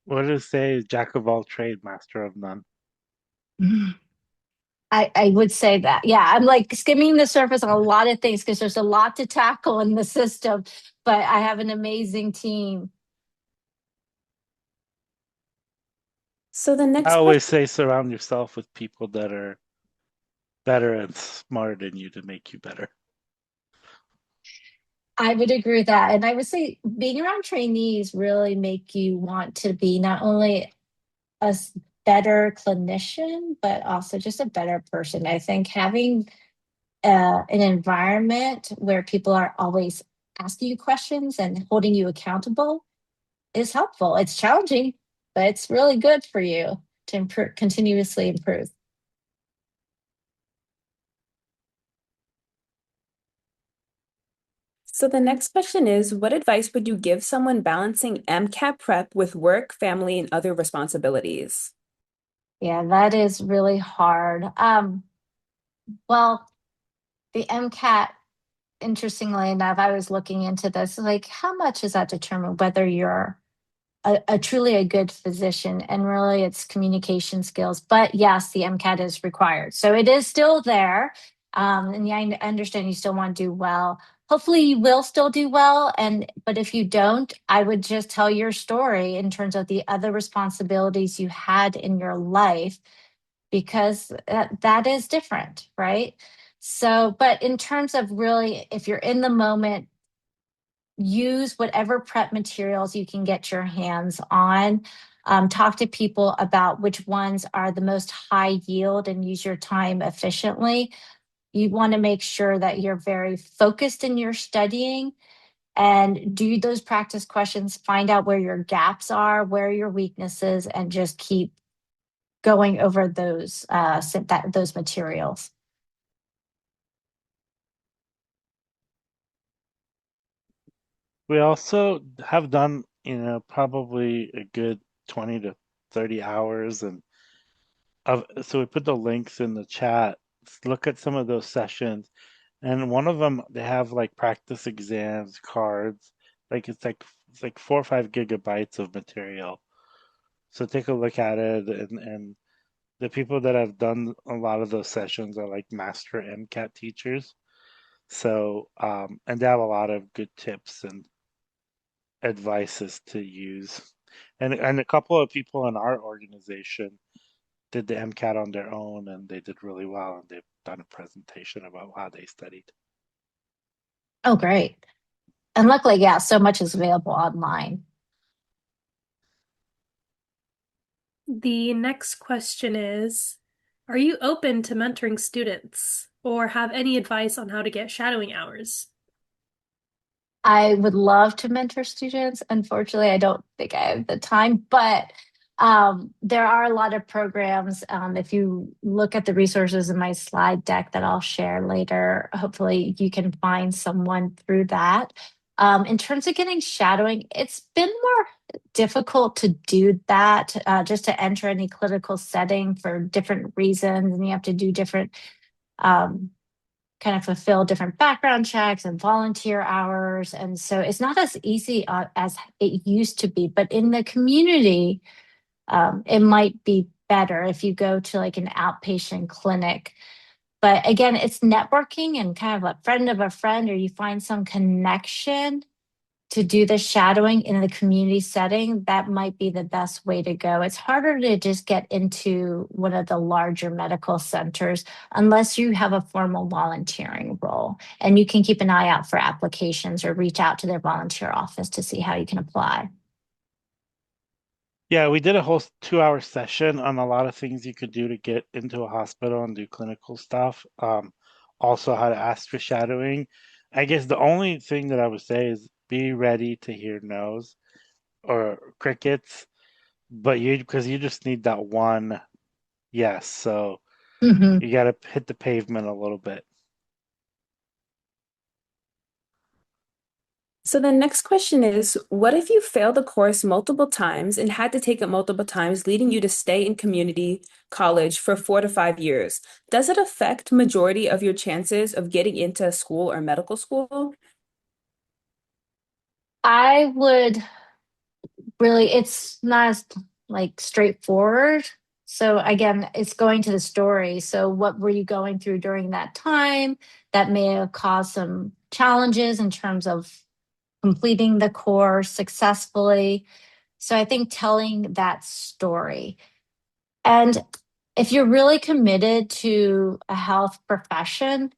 what does it say? Jack of all trade, master of none. I would say that. Yeah, I'm like skimming the surface on a lot of things because there's a lot to tackle in the system, but I have an amazing team. So the I next question. always say surround yourself with people that are better and smarter than you to make you better. I would agree with that. And I would say being around trainees really make you want to be not only a better clinician, but also just a better person. I think having an environment where people are always asking you questions and holding you accountable is helpful. It's challenging, but it's really good for you to continuously improve. So the next question is, what advice would you give someone balancing MCAT prep with work, family, and other responsibilities? Yeah, that is really hard. Well, the MCAT, interestingly enough, I was looking into this, like how much does that determine whether you're a truly a good physician, and really it's communication skills. But yes, the MCAT is required, so it is still there. And yeah, I understand you still want to do well. Hopefully you will still do well, and but if you don't, I would just tell your story in terms of the other responsibilities you had in your life, because that is different, right? So but in terms of really, if you're in the moment, use whatever prep materials you can get your hands on. Talk to people about which ones are the most high yield and use your time efficiently. You want to make sure that you're very focused in your studying and do those practice questions, find out where your gaps are, where your weaknesses, and just keep going over those materials. We also have done, probably a good 20 to 30 hours and so we put the links in the chat. Look at some of those sessions. And one of them, they have like practice exams, cards, like it's like 4 or 5 gigabytes of material. So take a look at it, and the people that have done a lot of those sessions are like master MCAT teachers. So and they have a lot of good tips and advices to use. And a couple of people in our organization did the MCAT on their own and they did really well and they've done a presentation about how they studied. Oh, great. And luckily, yeah, so much is available online. The next question is, are you open to mentoring students or have any advice on how to get shadowing hours? I would love to mentor students. Unfortunately, I don't think I have the time, but there are a lot of programs. If you look at the resources in my slide deck that I'll share later, hopefully you can find someone through that. In terms of getting shadowing, it's been more difficult to do that, just to enter any clinical setting for different reasons. And you have to do different um, kind of fulfill different background checks and volunteer hours. And so it's not as easy as it used to be. But in the community, it might be better if you go to like an outpatient clinic. But again, it's networking and kind of a friend of a friend, or you find some connection to do the shadowing in the community setting. That might be the best way to go. It's harder to just get into one of the larger medical centers unless you have a formal volunteering role. And you can keep an eye out for applications or reach out to their volunteer office to see how you can apply. Yeah, we did a whole 2 hour session on a lot of things you could do to get into a hospital and do clinical stuff. also how to ask for shadowing. I guess the only thing that I would say is be ready to hear no's or crickets, but because you just need that one yes. So Mhm. you got to hit the pavement a little bit. So the next question is, what if you failed the course multiple times and had to take it multiple times, leading you to stay in community college for 4 to 5 years? Does it affect majority of your chances of getting into school or medical school? I would really, it's not as like straightforward. So again, it's going to the story. So what were you going through during that time that may have caused some challenges in terms of completing the course successfully? So I think telling that story. And if you're really committed to a health profession,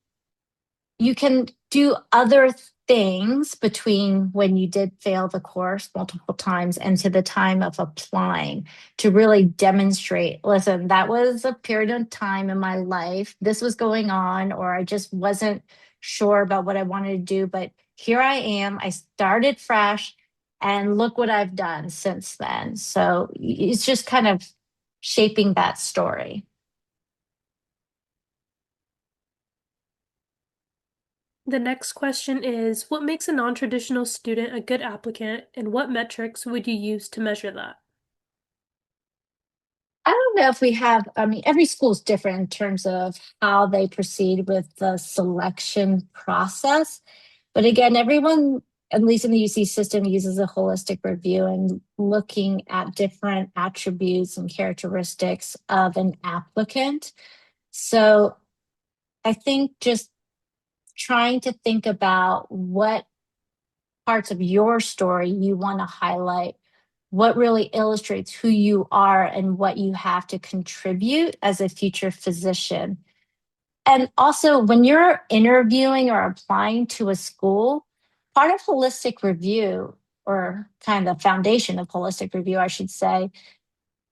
you can do other things between when you did fail the course multiple times and to the time of applying to really demonstrate, listen, that was a period of time in my life. This was going on, or I just wasn't sure about what I wanted to do. But here I am. I started fresh and look what I've done since then. So it's just kind of shaping that story. The next question is, what makes a non-traditional student a good applicant, and what metrics would you use to measure that? I don't know if we have, I mean, every school is different in terms of how they proceed with the selection process. But again, everyone, at least in the UC system, uses a holistic review and looking at different attributes and characteristics of an applicant. So I think just trying to think about what parts of your story you want to highlight, what really illustrates who you are and what you have to contribute as a future physician. And also, when you're interviewing or applying to a school, part of holistic review, or kind of the foundation of holistic review, I should say,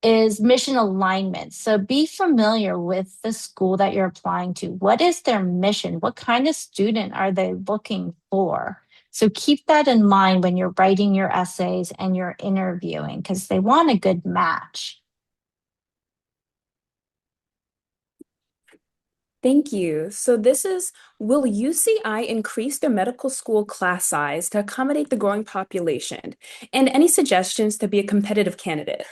is mission alignment. So be familiar with the school that you're applying to. What is their mission? What kind of student are they looking for? So keep that in mind when you're writing your essays and you're interviewing, because they want a good match. Thank you. So this is, will UCI increase their medical school class size to accommodate the growing population? And any suggestions to be a competitive candidate?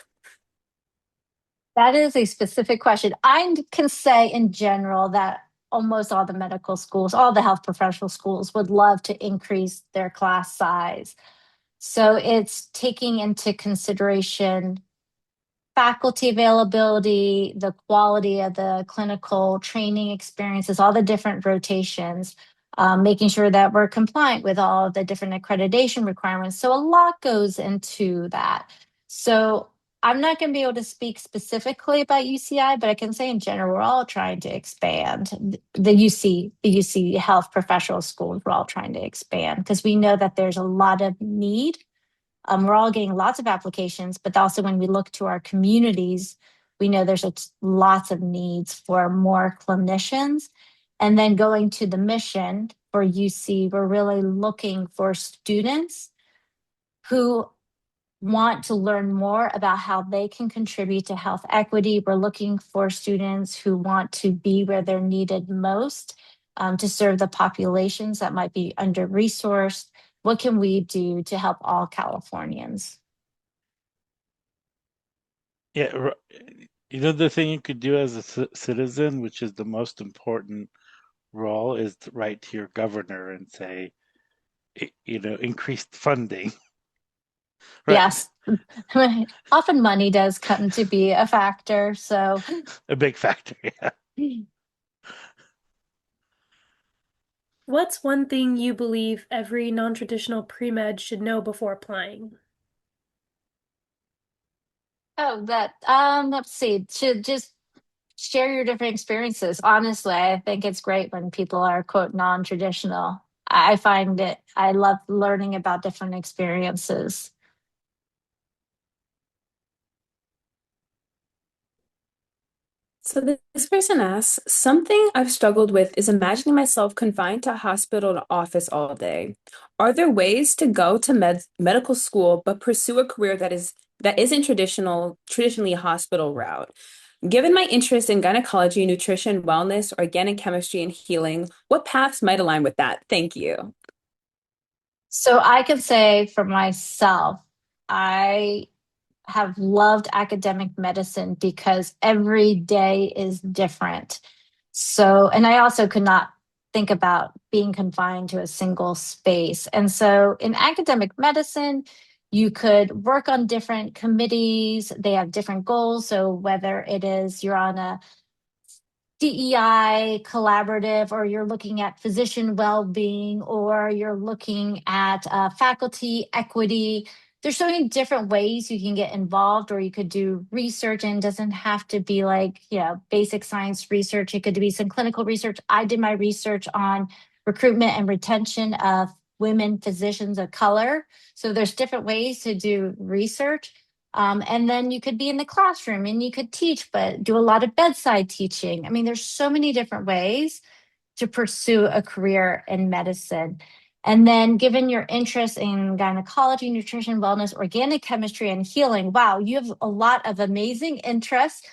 That is a specific question. I can say in general that almost all the medical schools, all the health professional schools would love to increase their class size. So it's taking into consideration faculty availability, the quality of the clinical training experiences, all the different rotations, making sure that we're compliant with all of the different accreditation requirements. So a lot goes into that. So I'm not going to be able to speak specifically about UCI, but I can say in general, we're all trying to expand the UC health professional schools. We're all trying to expand because we know that there's a lot of need. We're all getting lots of applications, but also when we look to our communities, we know there's lots of needs for more clinicians. And then going to the mission for UC, we're really looking for students who want to learn more about how they can contribute to health equity. We're looking for students who want to be where they're needed most, to serve the populations that might be under-resourced. What can we do to help all Californians? Yeah, the thing you could do as a citizen, which is the most important role, is to write to your governor and say, increased funding. Right, Yes, often money does come to be a factor. So a big factor. Yeah. What's one thing you believe every non-traditional pre-med should know before applying? oh, that let's see, to just share your different experiences. Honestly, I think it's great when people are quote non-traditional. I find it, I love learning about different experiences. So this person asks, something I've struggled with is imagining myself confined to a hospital or office all day. Are there ways to go to medical school but pursue a career that isn't traditionally a hospital route? Given my interest in gynecology, nutrition, wellness, organic chemistry, and healing, what paths might align with that? Thank you. So I can say for myself, I have loved academic medicine because every day is different. So, and I also could not think about being confined to a single space. And so in academic medicine, you could work on different committees, they have different goals. So whether it is you're on a DEI collaborative, or you're looking at physician well-being, or you're looking at faculty equity. There's so many different ways you can get involved, or you could do research, and it doesn't have to be like, basic science research. It could be some clinical research. I did my research on recruitment and retention of women physicians of color. So there's different ways to do research. And then you could be in the classroom and you could teach, but do a lot of bedside teaching. I mean, there's so many different ways to pursue a career in medicine. And then, given your interest in gynecology, nutrition, wellness, organic chemistry, and healing, wow, you have a lot of amazing interests.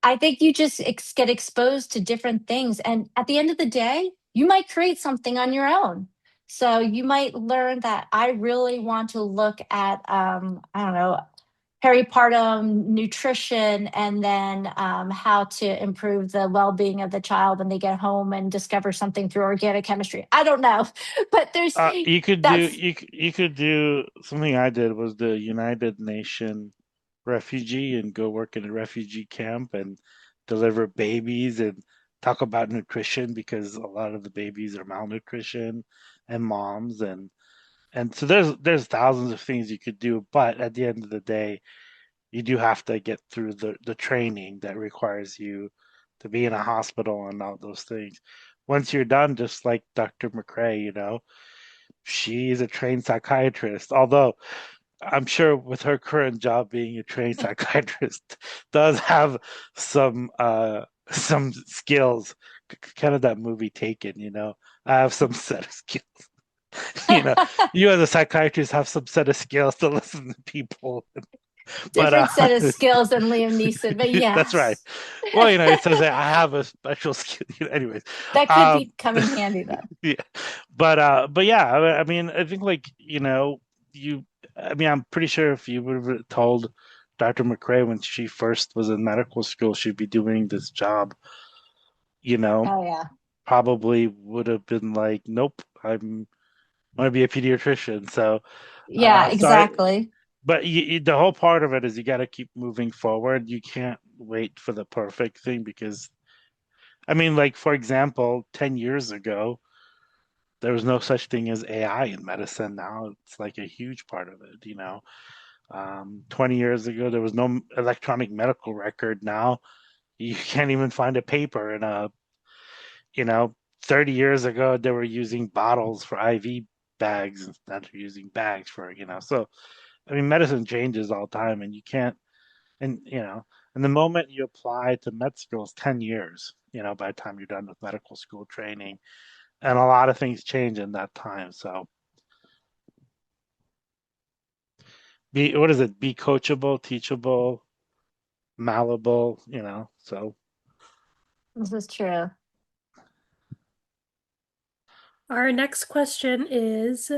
I think you just get exposed to different things. And at the end of the day, you might create something on your own. So you might learn that I really want to look at, I don't know, peripartum nutrition, and then how to improve the well-being of the child when they get home and discover something through organic chemistry. I don't know, but there's You could do that's you could do something I did was the United Nation refugee and go work in a refugee camp and deliver babies and talk about nutrition because a lot of the babies are malnutrition and moms and so there's thousands of things you could do, but at the end of the day, you do have to get through the training that requires you to be in a hospital and all those things. Once you're done, just like Dr. McRae, she's a trained psychiatrist, although I'm sure with her current job being a trained psychiatrist does have some skills, kind of that movie Taken, I have some set of skills. You know, you as a psychiatrist have some set of skills to listen to people. But different set of skills than Liam Neeson, but that's right. yes, Well, it says that I have a special skill. Anyways, that could um, be come in handy though. yeah, but yeah, I mean, I think like you. I mean, I'm pretty sure if you would have told Dr. McRae when she first was in medical school she'd be doing this job, you know, Oh yeah. probably would have been like, nope, I'm want to be a pediatrician. So, Yeah, so exactly. but the whole part of it is you got to keep moving forward. You can't wait for the perfect thing because, I mean, like for example, 10 years ago, there was no such thing as AI in medicine. Now it's like a huge part of it. 20 years ago, there was no electronic medical record. Now you can't even find a paper in a, you know, 30 years ago, they were using bottles for IV bags instead of using bags so I mean, medicine changes all the time, and you can't, and the moment you apply to med school is 10 years, by the time you're done with medical school training, and a lot of things change in that time. So, what is it? Be coachable, teachable, malleable, so. This is true. Our next question is,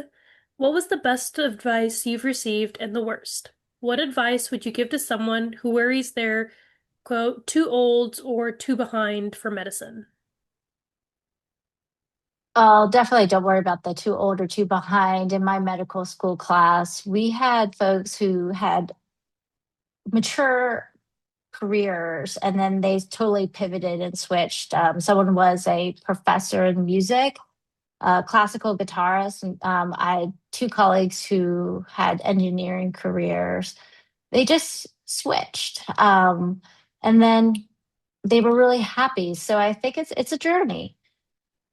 what was the best advice you've received and the worst? What advice would you give to someone who worries they're, quote, too old or too behind for medicine? Oh, definitely don't worry about the too old or too behind. In my medical school class, we had folks who had mature careers and then they totally pivoted and switched. Someone was a professor in music, classical guitarist. And I had two colleagues who had engineering careers. They just switched. And then they were really happy. So I think it's a journey.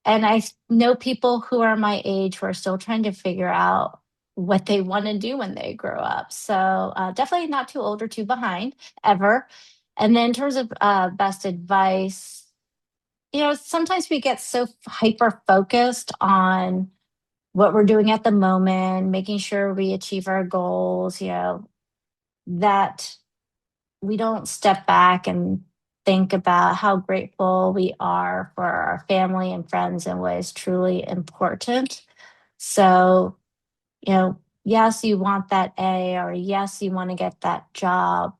And I know people who are my age who are still trying to figure out what they want to do when they grow up. So definitely not too old or too behind ever. And then in terms of best advice, sometimes we get so hyper focused on what we're doing at the moment, making sure we achieve our goals, that we don't step back and think about how grateful we are for our family and friends and what is truly important. So, yes, you want that A, or yes, you want to get that job.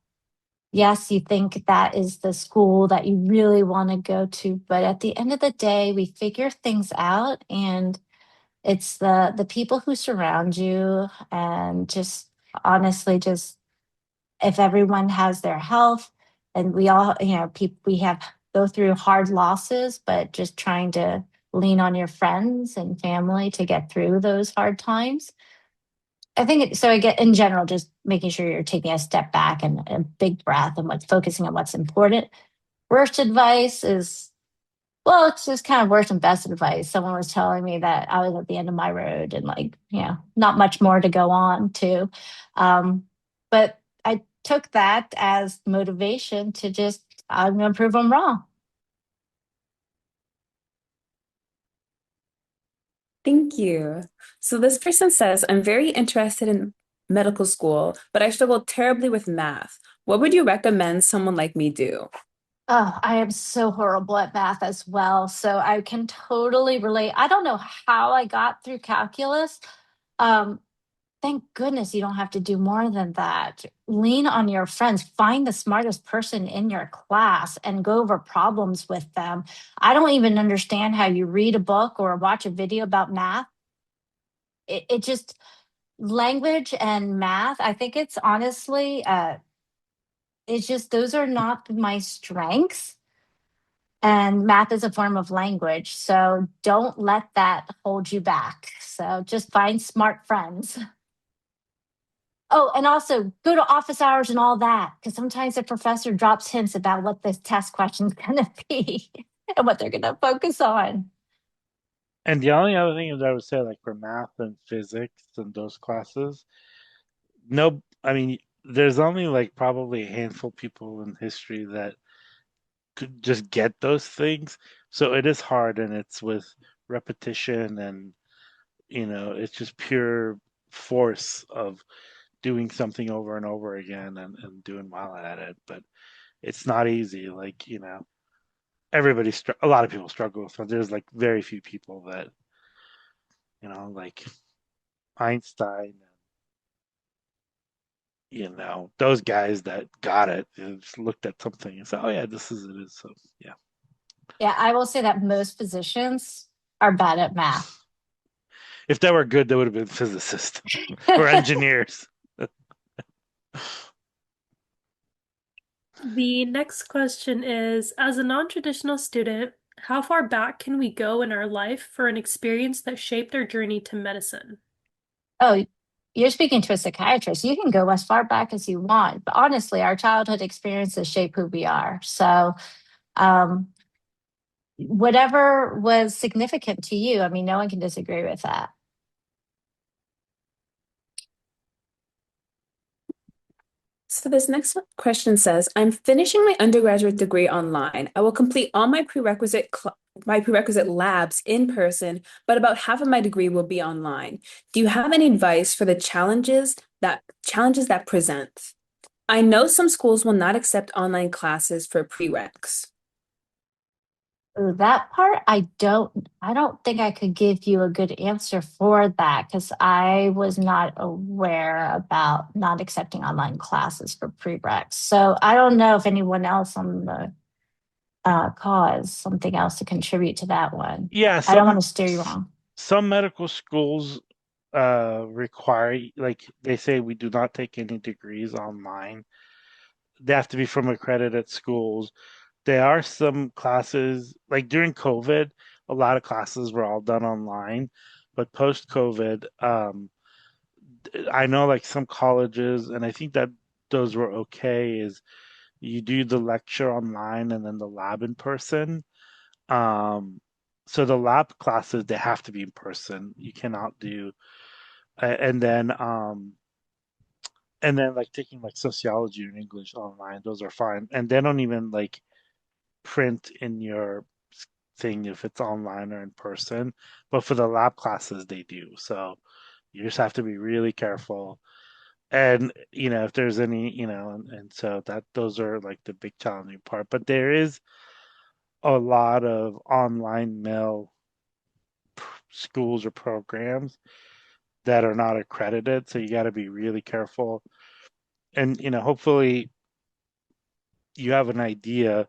Yes, you think that is the school that you really want to go to. But at the end of the day, we figure things out, and it's the people who surround you, and just honestly, just if everyone has their health, and we all, we have go through hard losses, but just trying to lean on your friends and family to get through those hard times. I think so. I get in general, just making sure you're taking a step back and a big breath and what's focusing on what's important. Worst advice is, well, it's just kind of worse than best advice. Someone was telling me that I was at the end of my road and, like, not much more to go on to. But I took that as motivation to just, I'm going to prove them wrong. Thank you. So this person says, I'm very interested in medical school, but I struggle terribly with math. What would you recommend someone like me do? Oh, I am so horrible at math as well. So I can totally relate. I don't know how I got through calculus. Um, Thank goodness you don't have to do more than that. Lean on your friends. Find the smartest person in your class and go over problems with them. I don't even understand how you read a book or watch a video about math. It just, language and math, I think it's honestly, it's just, those are not my strengths. And math is a form of language. So don't let that hold you back. So just find smart friends. Oh, and also go to office hours and all that, because sometimes the professor drops hints about what this test question's going to be and what they're going to focus on. And the only other thing is I would say, like for math and physics and those classes, no, I mean, there's only like probably a handful of people in history that could just get those things. So it is hard, and it's with repetition, and it's just pure force of doing something over and over again, and doing well at it. But it's not easy. Like, a lot of people struggle with it. There's like very few people that, like Einstein, those guys that got it, just looked at something and said, oh yeah, this is it. So yeah. Yeah, I will say that most physicians are bad at math. If they were good, they would have been physicists or engineers. The next question is, as a non-traditional student, how far back can we go in our life for an experience that shaped our journey to medicine? Oh, you're speaking to a psychiatrist. You can go as far back as you want. But honestly, our childhood experiences shape who we are. So, um, whatever was significant to you, I mean, no one can disagree with that. So this next question says, I'm finishing my undergraduate degree online. I will complete all my prerequisite labs in person, but about half of my degree will be online. Do you have any advice for the challenges that present? I know some schools will not accept online classes for prereqs. Ooh, that part I don't think I could give you a good answer for that, because I was not aware about not accepting online classes for prereqs. So I don't know if anyone else on the call has something else to contribute to that one. Yeah, I don't want to steer you wrong. some medical schools require, like they say, we do not take any degrees online. They have to be from accredited schools. There are some classes, like during COVID, a lot of classes were all done online, but post COVID, I know like some colleges, and I think that those were okay, is you do the lecture online and then the lab in person. Um, so the lab classes, they have to be in person. You cannot do, and then And then like taking like sociology and English online, those are fine. And they don't even like print in your thing if it's online or in person. But for the lab classes, they do. So you just have to be really careful. And if there's any, and so that those are like the big challenging part. But there is a lot of online mail schools or programs that are not accredited, so you got to be really careful. And hopefully you have an idea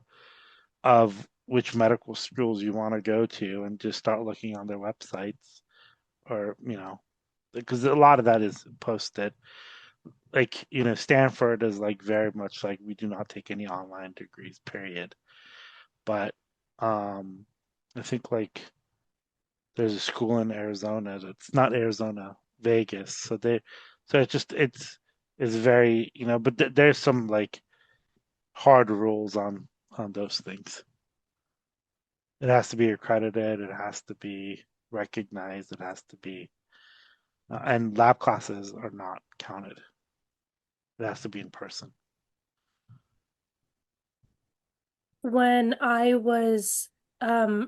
of which medical schools you want to go to and just start looking on their websites, or because a lot of that is posted. Like Stanford is like very much like we do not take any online degrees, period. But I think like there's a school in Arizona that's not Arizona, Vegas. So it's very, but there's some like hard rules on those things. It has to be accredited, it has to be recognized, it has to be, and lab classes are not counted. It has to be in person. When I was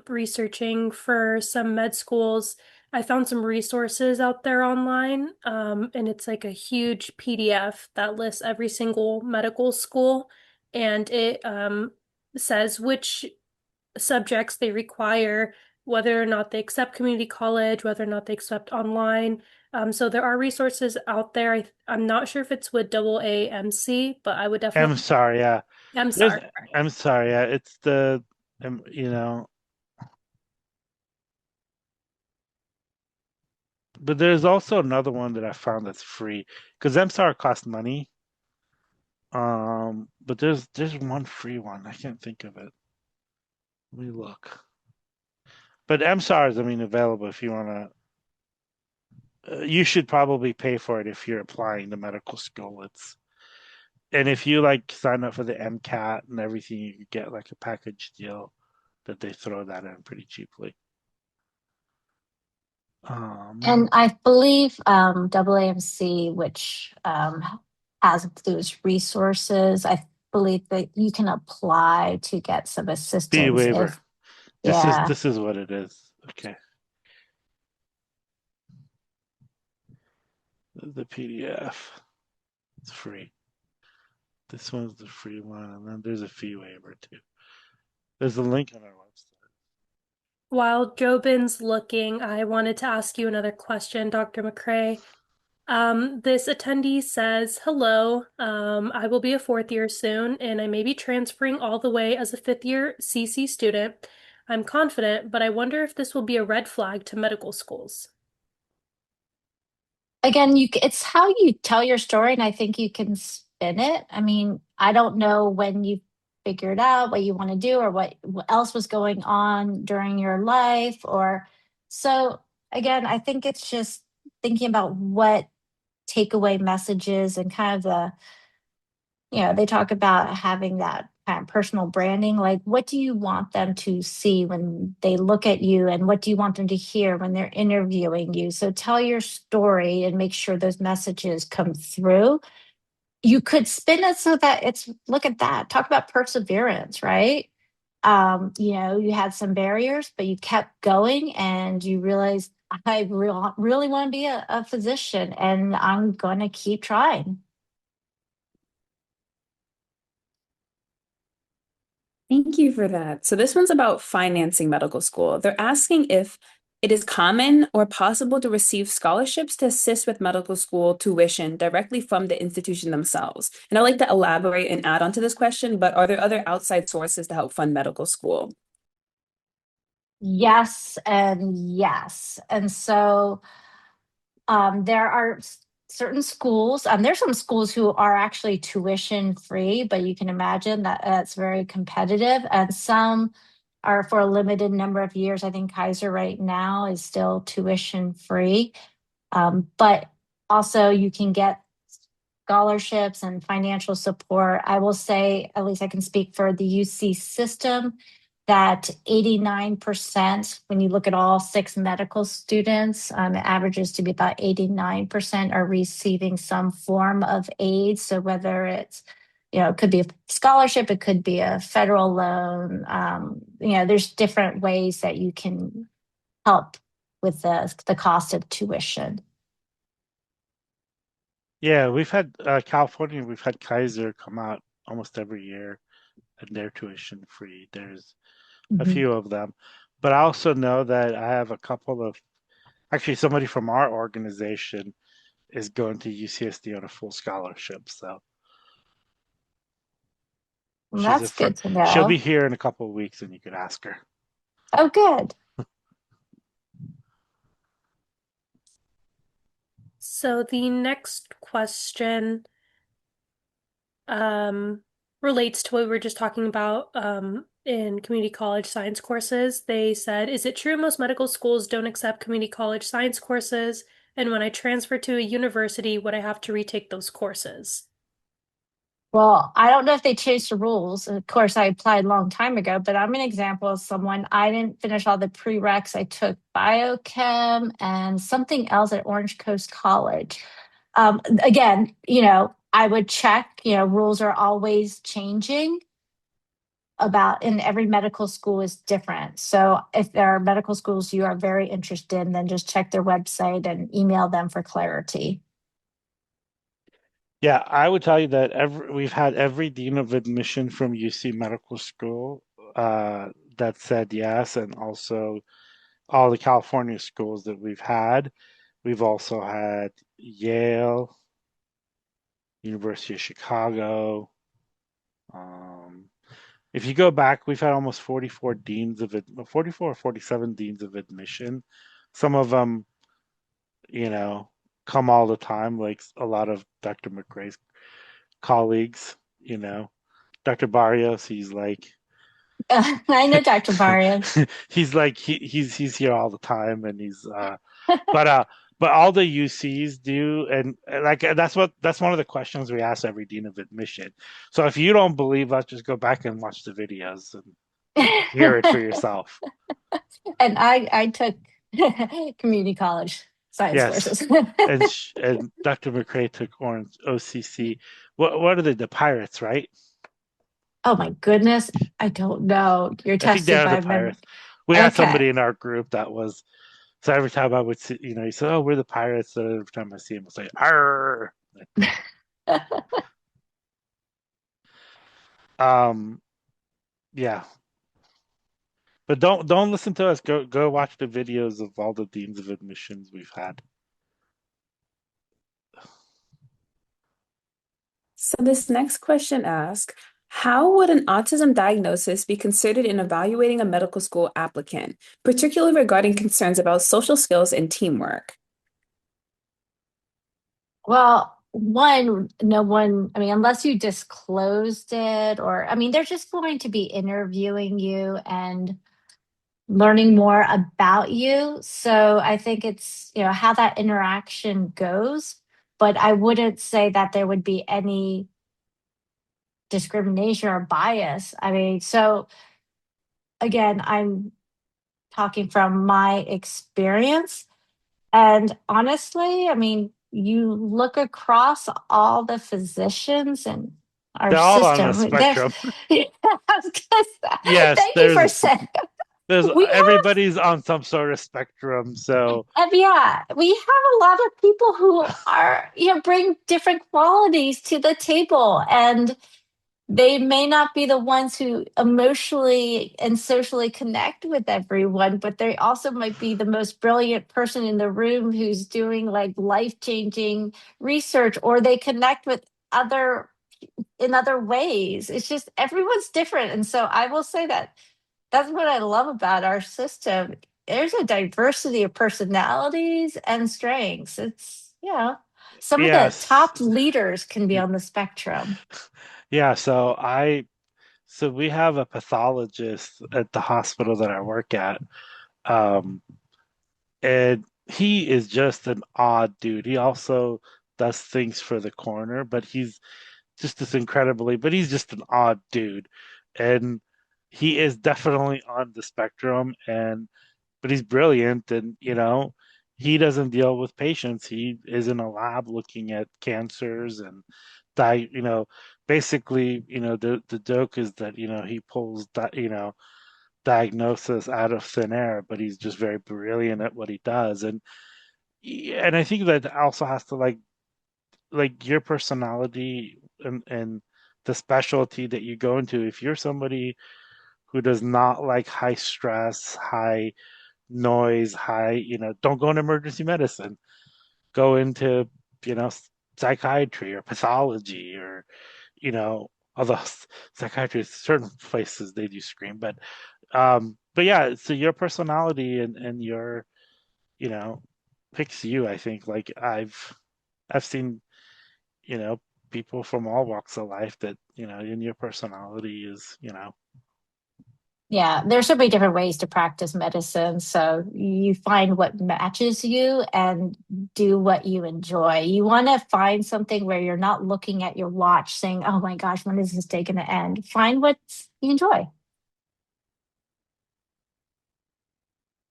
researching for some med schools, I found some resources out there online, and it's like a huge PDF that lists every single medical school, and it says which subjects they require, whether or not they accept community college, whether or not they accept online. So there are resources out there. I'm not sure if it's with AAMC, but I would I'm definitely. sorry, yeah. I'm There's, sorry. I'm sorry, yeah. It's the, but there's also another one that I found that's free because MSAR costs money. But there's one free one. I can't think of it. Let me look. But MSAR is, I mean, available if you want to. You should probably pay for it if you're applying to medical school. And if you like sign up for the MCAT and everything, you could get like a package deal that they throw that in pretty cheaply. And I believe AAMC, which has those resources, I believe that you can apply to get some Fee assistance waiver. if, This is yeah. this is what it is. Okay. The PDF. It's free. This one's the free one, and then there's a fee waiver too. There's a link on our website. While Jobin's looking, I wanted to ask you another question, Dr. McCrae. This attendee says, hello, I will be a fourth year soon, and I may be transferring all the way as a fifth year CC student. I'm confident, but I wonder if this will be a red flag to medical schools. Again, it's how you tell your story, and I think you can spin it. I mean, I don't know when you figured out what you want to do or what else was going on during your life, or so again, I think it's just thinking about what takeaway messages and kind of they talk about having that kind of personal branding. Like, what do you want them to see when they look at you, and what do you want them to hear when they're interviewing you? So tell your story and make sure those messages come through. You could spin it so that it's, look at that, talk about perseverance, right? You had some barriers, but you kept going and you realized, I really want to be a physician and I'm going to keep trying. Thank you for that. So this one's about financing medical school. They're asking if it is common or possible to receive scholarships to assist with medical school tuition directly from the institution themselves. And I'd like to elaborate and add on to this question, but are there other outside sources to help fund medical school? Yes and yes. And so there are certain schools, there's some schools who are actually tuition free, but you can imagine that that's very competitive. And some are for a limited number of years. I think Kaiser right now is still tuition free. But also you can get scholarships and financial support. I will say, at least I can speak for the UC system. that 89%, when you look at all 6 medical students, it averages to be about 89% are receiving some form of aid. So whether it's, it could be a scholarship, it could be a federal loan. There's different ways that you can help with the cost of tuition. Yeah, we've had California, we've had Kaiser come out almost every year and they're tuition free. There's a Mhm. few of them. But I also know that I have a couple of actually somebody from our organization is going to UCSD on a full scholarship. So Well, that's good to she'll be know. here in a couple of weeks and you could ask her. Oh, good. So the next question um, relates to what we were just talking about in community college science courses. They said, is it true most medical schools don't accept community college science courses? And when I transfer to a university, would I have to retake those courses? Well, I don't know if they changed the rules. Of course, I applied a long time ago, but I'm an example of someone. I didn't finish all the prereqs. I took biochem and something else at Orange Coast College. Again, I would check, rules are always changing about, and every medical school is different. So if there are medical schools you are very interested in, then just check their website and email them for clarity. Yeah, I would tell you that we've had every dean of admission from UC Medical School that said yes, and also all the California schools that we've had. We've also had Yale, University of Chicago. Um, if you go back, we've had almost 44 deans of 44 or 47 deans of admission. Some of them, you know, come all the time, like a lot of Dr. McRae's colleagues, Dr. Barrios, he's like I know Dr. Barrios. he's like he's here all the time and he's but uh but all the UCs do and like that's one of the questions we ask every dean of admission. So if you don't believe us, just go back and watch the videos and hear it for yourself. And I took community college science Yes. courses. And Dr. McRae took Orange OCC. What are they? The Pirates, right? Oh my goodness. I don't know. You're I think they testing are the my memory. Pirates. We had Okay. somebody in our group that was so every time I would see, he said, "Oh, we're the Pirates." So every time I see him, I say, "Arr!" Um, yeah, but don't listen to us. Go watch the videos of all the deans of admissions we've had. So this next question asks, how would an autism diagnosis be considered in evaluating a medical school applicant, particularly regarding concerns about social skills and teamwork? Well, one, no one, I mean, unless you disclosed it, or, I mean, they're just going to be interviewing you and learning more about you. So I think it's, how that interaction goes. But I wouldn't say that there would be any discrimination or bias. I mean, so again, I'm talking from my experience. And honestly, I mean, you look across all the physicians in our They're all on the system. There's, spectrum. thank Yes, you for saying. there's We have, everybody's on some sort of spectrum. So yeah, we have a lot of people who are, bring different qualities to the table, and they may not be the ones who emotionally and socially connect with everyone, but they also might be the most brilliant person in the room who's doing like life-changing research, or they connect with other in other ways. It's just everyone's different. And so I will say that that's what I love about our system. There's a diversity of personalities and strengths. It's, some of the yes, top leaders can be on the spectrum. yeah. So we have a pathologist at the hospital that I work at. Um, and he is just an odd dude. He also does things for the coroner, but he's just this incredibly, but he's just an odd dude. And he is definitely on the spectrum, but he's brilliant, and he doesn't deal with patients. He is in a lab looking at cancers and di basically, the joke is that he pulls that diagnosis out of thin air, but he's just very brilliant at what he does. And I think that also has to like your personality and the specialty that you go into. If you're somebody who does not like high stress, high noise, don't go into emergency medicine. Go into, you know, psychiatry or pathology or, although psychiatry, certain places they do screen, but yeah, so your personality and your, you know, picks you, I think. Like I've seen, you know, people from all walks of life that, in your personality is, Yeah, there's so many different ways to practice medicine. So you find what matches you and do what you enjoy. You want to find something where you're not looking at your watch saying, oh my gosh, when is this day going to end? Find what you enjoy.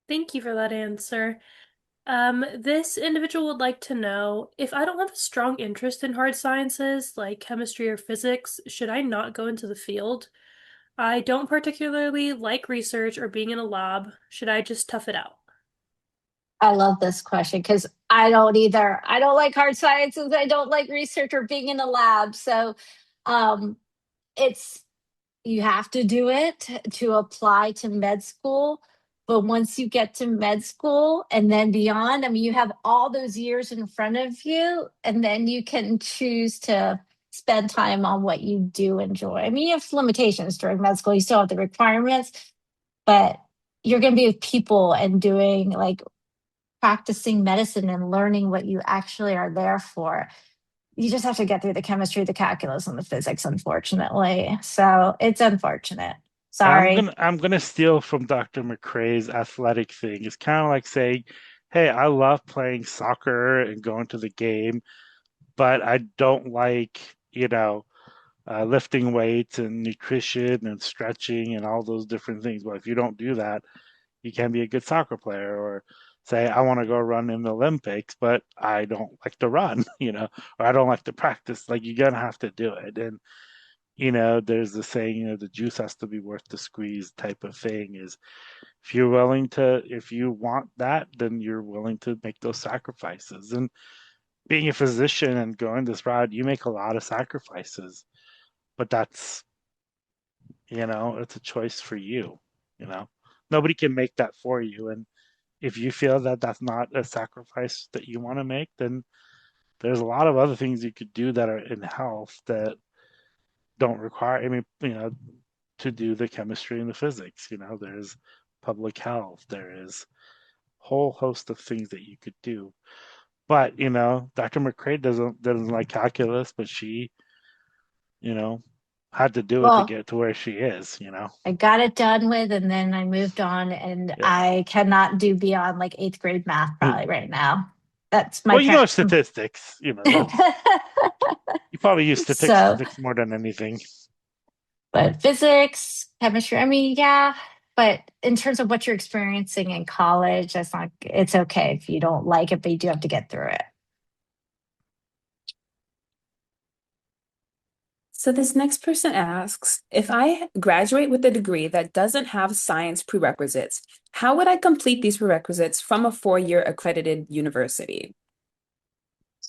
Thank you for that answer. This individual would like to know if I don't have a strong interest in hard sciences like chemistry or physics, should I not go into the field? I don't particularly like research or being in a lab. Should I just tough it out? I love this question because I don't either. I don't like hard sciences. I don't like research or being in a lab. So um, it's you have to do it to apply to med school. But once you get to med school and then beyond, I mean, you have all those years in front of you, and then you can choose to spend time on what you do enjoy. I mean, you have limitations during med school, you still have the requirements, but you're going to be with people and doing like practicing medicine and learning what you actually are there for. You just have to get through the chemistry, the calculus, and the physics, unfortunately. So it's unfortunate. Sorry. I'm gonna steal from Dr. McCrae's athletic thing. It's kind of like saying, "Hey, I love playing soccer and going to the game, but I don't like, lifting weights and nutrition and stretching and all those different things. Well, if you don't do that, you can be a good soccer player." Or say, "I want to go run in the Olympics, but I don't like to run," or I don't like to practice. Like you're gonna have to do it. And there's the saying, the juice has to be worth the squeeze type of thing. Is if you want that, then you're willing to make those sacrifices. And being a physician and going this route, you make a lot of sacrifices, but that's, it's a choice for you, you know. Nobody can make that for you. And if you feel that that's not a sacrifice that you want to make, then there's a lot of other things you could do that are in health that don't require, I mean, to do the chemistry and the physics. There's public health, there is a whole host of things that you could do. But, Dr. McCrae doesn't like calculus, but she, you know, had to do it to Well, get to where she is. I got it done with, and then I moved on, and Yeah. I cannot do beyond like eighth grade math probably right now. That's my Well, parent. statistics, that's you probably use So, statistics more than anything. but physics, chemistry, I mean, yeah. But in terms of what you're experiencing in college, it's okay if you don't like it, but you do have to get through it. So this next person asks, if I graduate with a degree that doesn't have science prerequisites, how would I complete these prerequisites from a four-year accredited university?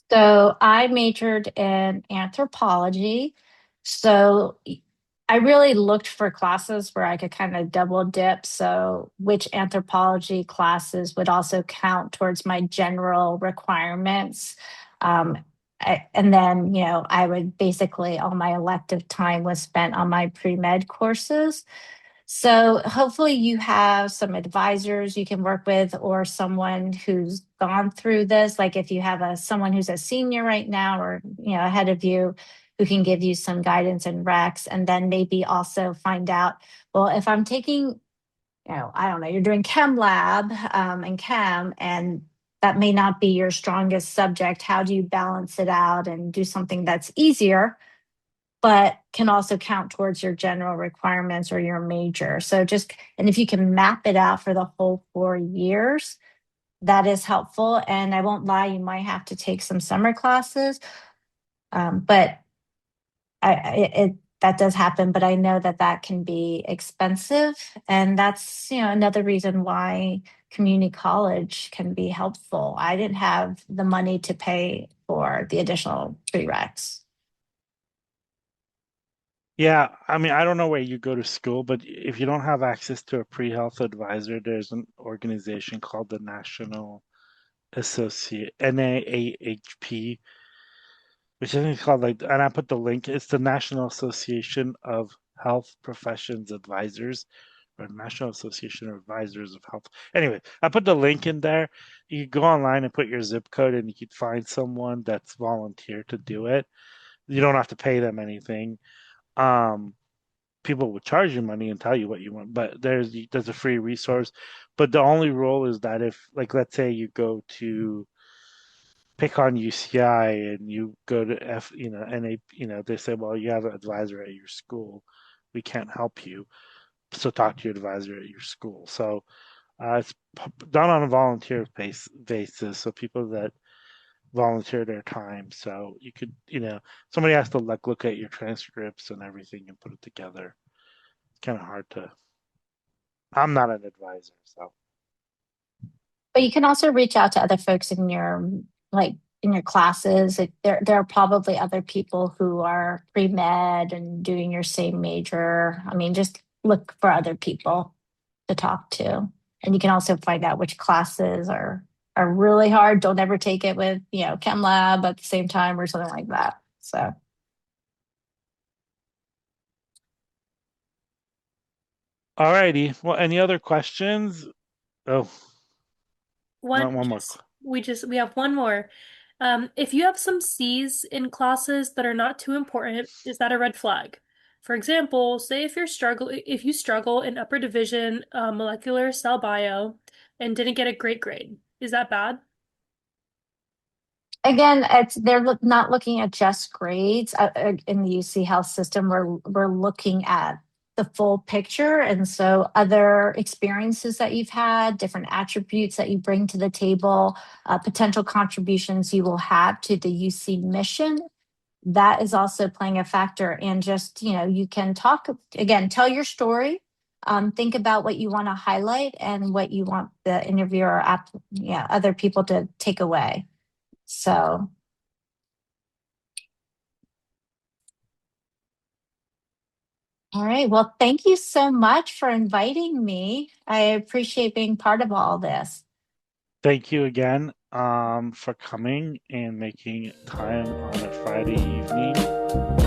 So I majored in anthropology. So I really looked for classes where I could kind of double dip. So which anthropology classes would also count towards my general requirements. Um, and then, I would basically all my elective time was spent on my pre-med courses. So hopefully you have some advisors you can work with or someone who's gone through this. Like if you have someone who's a senior right now or ahead of you who can give you some guidance and recs, and then maybe also find out, well, if I'm taking, I don't know, you're doing chem lab and chem, and that may not be your strongest subject. How do you balance it out and do something that's easier but can also count towards your general requirements or your major. So and if you can map it out for the whole 4 years, that is helpful. And I won't lie, you might have to take some summer classes, but that does happen. But I know that can be expensive, and that's another reason why community college can be helpful. I didn't have the money to pay for the additional prereqs. Yeah, I mean, I don't know where you go to school, but if you don't have access to a pre-health advisor, there's an organization called the National Associate NAAHP, which I think is called like, and I put the link. It's the National Association of Health Professions Advisors, or National Association of Advisors of Health. Anyway, I put the link in there. You can go online and put your zip code, and you can find someone that's volunteered to do it. You don't have to pay them anything. People will charge you money and tell you what you want, but there's a free resource. But the only rule is that if, like, let's say you go to pick on UCI and you go to NA, they say, well, you have an advisor at your school, we can't help you, so talk to your advisor at your school. So it's done on a volunteer basis, so people that volunteer their time. So you could, somebody has to like look at your transcripts and everything and put it together. It's kind of hard to. I'm not an advisor, so. But you can also reach out to other folks in your classes. There are probably other people who are pre-med and doing your same major. I mean, just look for other people to talk to. And you can also find out which classes are really hard. Don't ever take it with, chem lab at the same time or something like that. So. All righty. Well, any other questions? Oh, one more. We have one more. If you have some C's in classes that are not too important, is that a red flag? For example, say if you struggle in upper division molecular cell bio and didn't get a great grade, is that bad? Again, they're not looking at just grades in the UC Health system. We're looking at the full picture, and so other experiences that you've had, different attributes that you bring to the table, potential contributions you will have to the UC mission. That is also playing a factor. And just you can talk again, tell your story. Think about what you want to highlight and what you want the interviewer, other people to take away. So, all right. Well, thank you so much for inviting me. I appreciate being part of all this. Thank you again for coming and making time on a Friday evening.